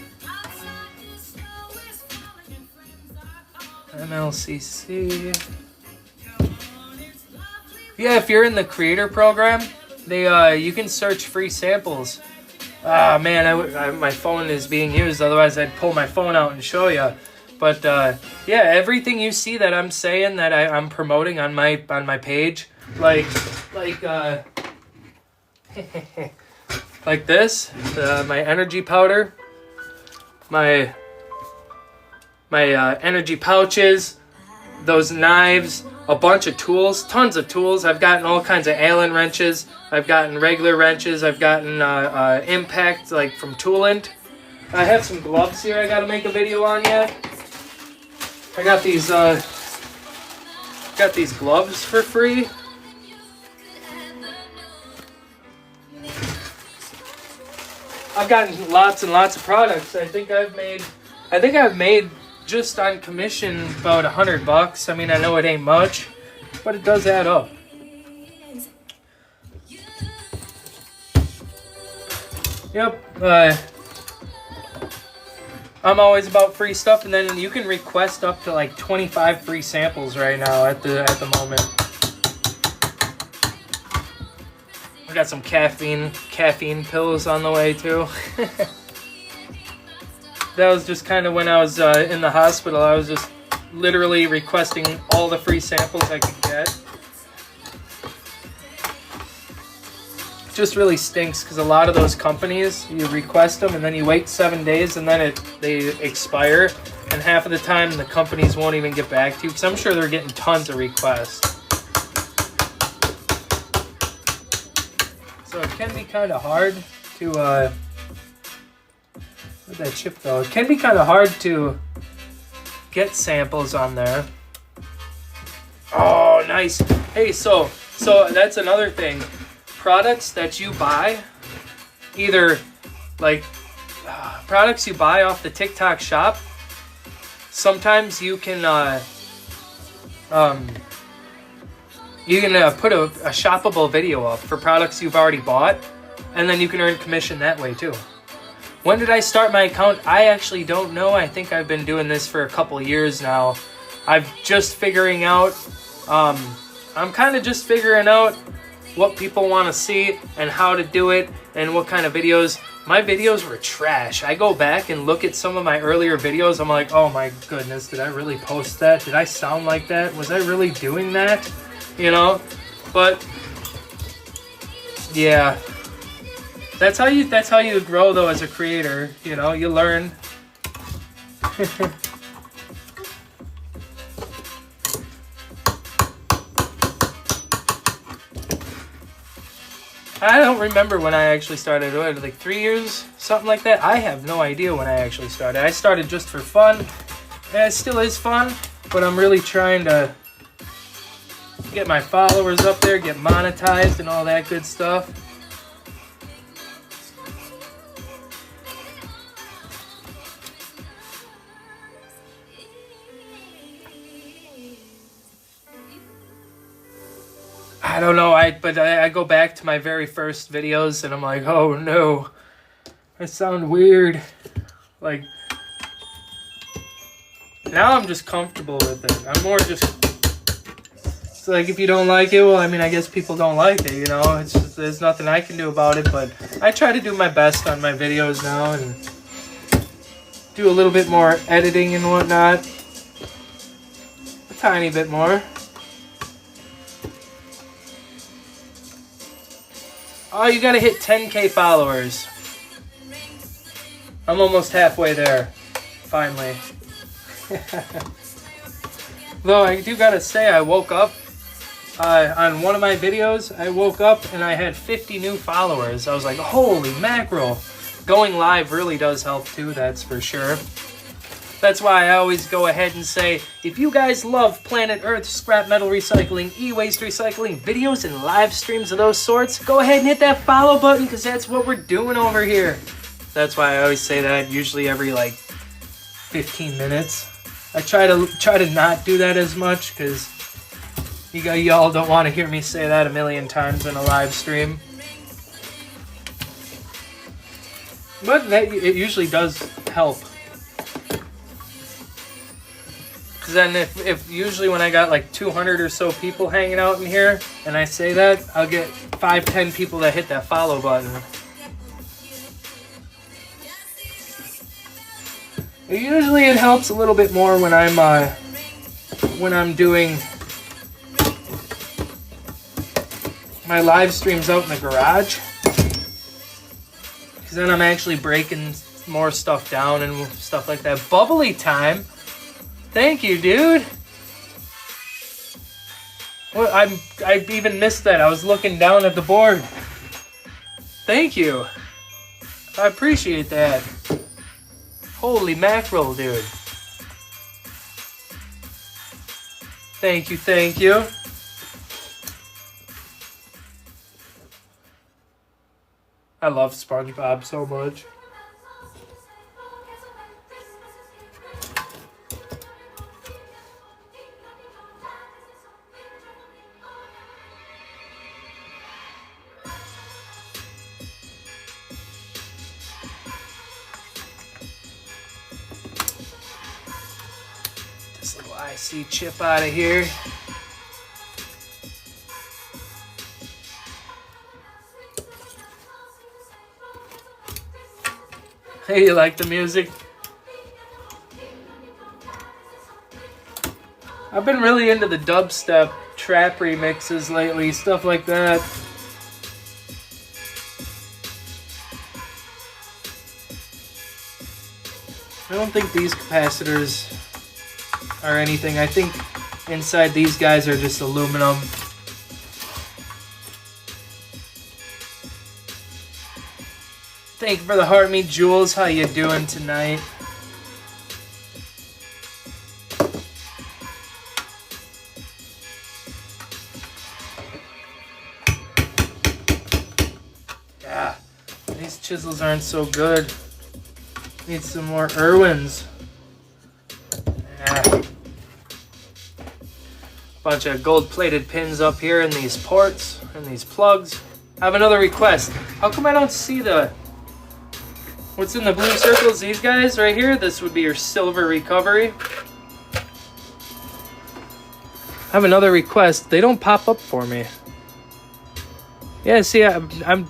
MLCC. Yeah, if you're in the creator program, you can search free samples. Ah, man, my phone is being used. Otherwise, I'd pull my phone out and show you. But yeah, everything you see that I'm saying that I'm promoting on my page, like like this, my energy powder, my energy pouches, those knives, a bunch of tools, tons of tools. I've gotten all kinds of Allen wrenches. I've gotten regular wrenches. I've gotten impact like from Toolint. I have some gloves here I gotta make a video on yet. I got these gloves for free. I've gotten lots and lots of products. I think I've made just on commission about $100. I mean, I know it ain't much, but it does add up. Yep. I'm always about free stuff, and then you can request up to like 25 free samples right now at the moment. I got some caffeine pills on the way too. That was just kind of when I was in the hospital. I was just literally requesting all the free samples I could get. It just really stinks because a lot of those companies, you request them and then you wait 7 days and then they expire. And half of the time the companies won't even get back to you because I'm sure they're getting tons of requests. So it can be kind of hard to... where'd that chip go? It can be kind of hard to get samples on there. Oh, nice. Hey, so that's another thing. Products that you buy, either like products you buy off the TikTok Shop, sometimes you can You can put a shoppable video up for products you've already bought, and then you can earn commission that way too. When did I start my account? I actually don't know. I think I've been doing this for a couple years now. I'm just figuring out, I'm kind of just figuring out what people want to see and how to do it and what kind of videos. My videos were trash. I go back and look at some of my earlier videos. I'm like, oh my goodness, did I really post that? Did I sound like that? Was I really doing that? You know, but yeah, that's how you grow though as a creator. You know, you learn. I don't remember when I actually started. Like 3 years, something like that. I have no idea when I actually started. I started just for fun. Yeah, it still is fun, but I'm really trying to get my followers up there, get monetized and all that good stuff. I don't know, but I go back to my very first videos and I'm like, oh no, I sound weird. Like, now I'm just comfortable with it. I'm more just, it's like, if you don't like it, well, I mean, I guess people don't like it, you know? It's just, there's nothing I can do about it, but I try to do my best on my videos now and do a little bit more editing and whatnot. A tiny bit more. Oh, you gotta hit 10K followers. I'm almost halfway there. Finally. Though I do gotta say, I woke up on one of my videos. I woke up and I had 50 new followers. I was like, holy mackerel. Going live really does help too, that's for sure. That's why I always go ahead and say, if you guys love Planet Earth, scrap metal recycling, e-waste recycling, videos and live streams of those sorts, go ahead and hit that follow button because that's what we're doing over here. That's why I always say that usually every like 15 minutes. I try to not do that as much because y'all don't want to hear me say that a million times in a live stream. But it usually does help. Because then if usually when I got like 200 or so people hanging out in here and I say that, I'll get 5-10 people that hit that follow button. Usually it helps a little bit more when I'm doing my live streams out in the garage. Because then I'm actually breaking more stuff down and stuff like that. Bubbly time. Thank you, dude. Well, I even missed that. I was looking down at the board. Thank you. I appreciate that. Holy mackerel, dude. Thank you, thank you. I love SpongeBob so much. This little IC chip out of here. Hey, you like the music? I've been really into the dubstep trap remixes lately, stuff like that. I don't think these capacitors are anything. I think inside these guys are just aluminum. Thank you for the heart, me Jules. How you doing tonight? Yeah, these chisels aren't so good. Need some more Irwins. Yeah. Bunch of gold-plated pins up here in these ports and these plugs. I have another request. How come I don't see what's in the blue circles? These guys right here. This would be your silver recovery. I have another request. They don't pop up for me. Yeah, see, I'm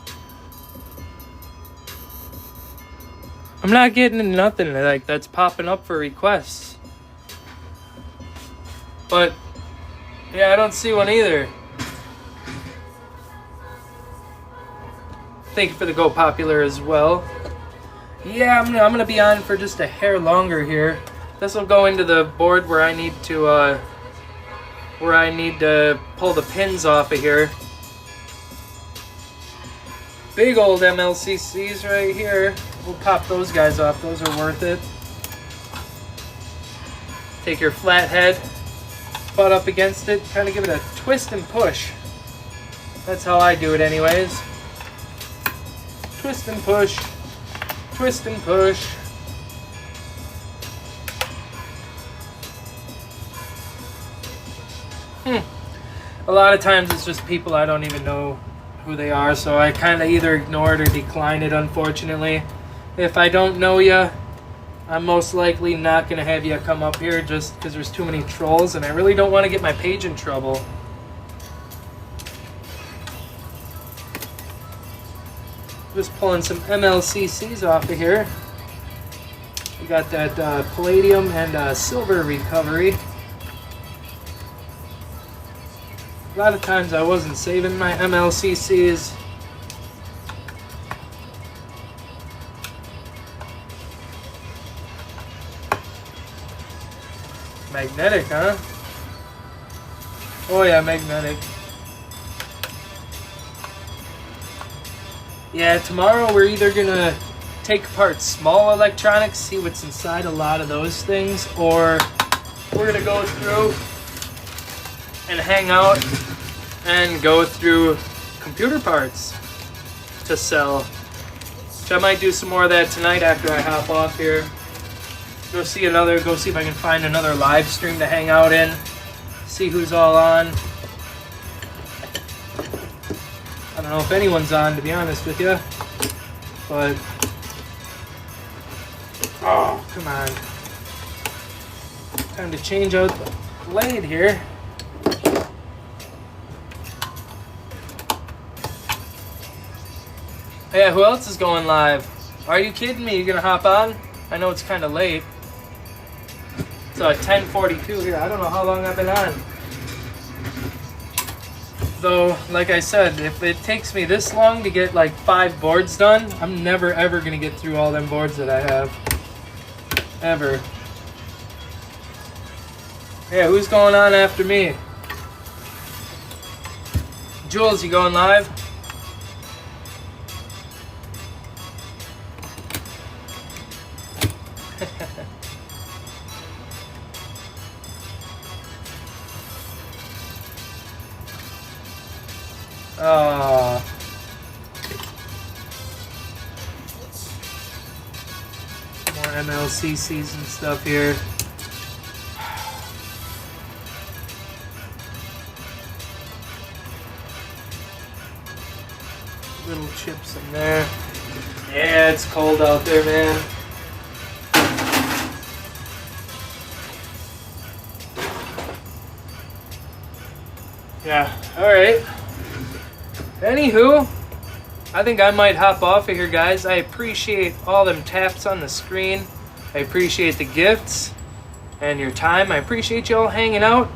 not getting nothing like that's popping up for requests. But yeah, I don't see one either. Thank you for the Go Popular as well. Yeah, I'm gonna be on for just a hair longer here. This will go into the board where I need to pull the pins off of here. Big old MLCCs right here. We'll pop those guys off. Those are worth it. Take your flathead, butt up against it, kind of give it a twist and push. That's how I do it anyways. Twist and push. Twist and push. A lot of times it's just people I don't even know who they are, so I kind of either ignore it or decline it, unfortunately. If I don't know you, I'm most likely not going to have you come up here just because there's too many trolls, and I really don't want to get my page in trouble. Just pulling some MLCCs off of here. We got that palladium and silver recovery. A lot of times I wasn't saving my MLCCs. Magnetic, huh? Oh yeah, magnetic. Yeah, tomorrow we're either gonna take apart small electronics, see what's inside a lot of those things, or we're gonna go through and hang out and go through computer parts to sell. Which I might do some more of that tonight after I hop off here. Go see if I can find another live stream to hang out in. See who's all on. I don't know if anyone's on, to be honest with you. But oh, come on. Time to change out the blade here. Yeah, who else is going live? Are you kidding me? You're gonna hop on? I know it's kind of late. It's 10:42 here. I don't know how long I've been on. Though, like I said, if it takes me this long to get like 5 boards done, I'm never ever gonna get through all them boards that I have. Ever. Yeah, who's going on after me? Jules, you going live? More MLCCs and stuff here. Little chips in there. Yeah, it's cold out there, man. Yeah, alright. Anywho, I think I might hop off of here, guys. I appreciate all them taps on the screen. I appreciate the gifts and your time. I appreciate you all hanging out.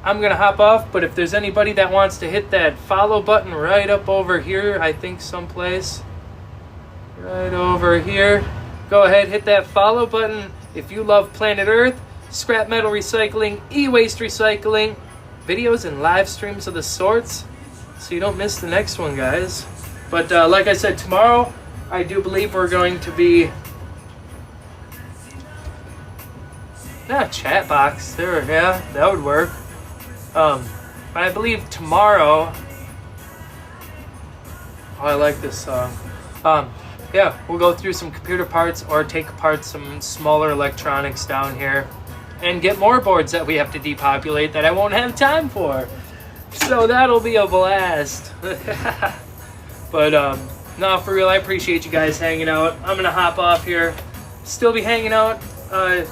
I'm going to hop off, but if there's anybody that wants to hit that follow button right up over here, I think someplace right over here, go ahead, hit that follow button. If you love Planet Earth, scrap metal recycling, e-waste recycling, videos and live streams of the sorts, so you don't miss the next one, guys. But like I said, tomorrow I do believe we're going to be chat box there. Yeah, that would work. But I believe tomorrow, oh, I like this song. Yeah, we'll go through some computer parts or take apart some smaller electronics down here. and get more boards that we have to depopulate that I won't have time for. So that'll be a blast. But no, for real, I appreciate you guys hanging out. I'm gonna hop off here. Still be hanging out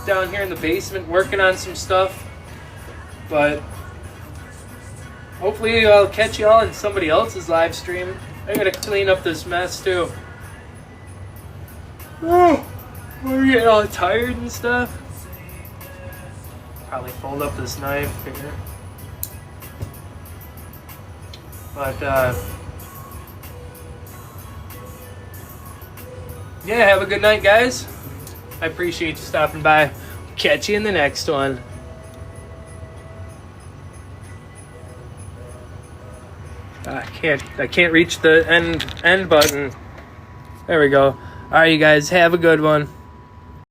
down here in the basement working on some stuff. But hopefully I'll catch y'all in somebody else's live stream. I gotta clean up this mess too. Oh, we're getting all tired and stuff. Probably fold up this knife here. But yeah, have a good night, guys. I appreciate you stopping by. Catch you in the next one. I can't reach the end button. There we go. All right, you guys, have a good one.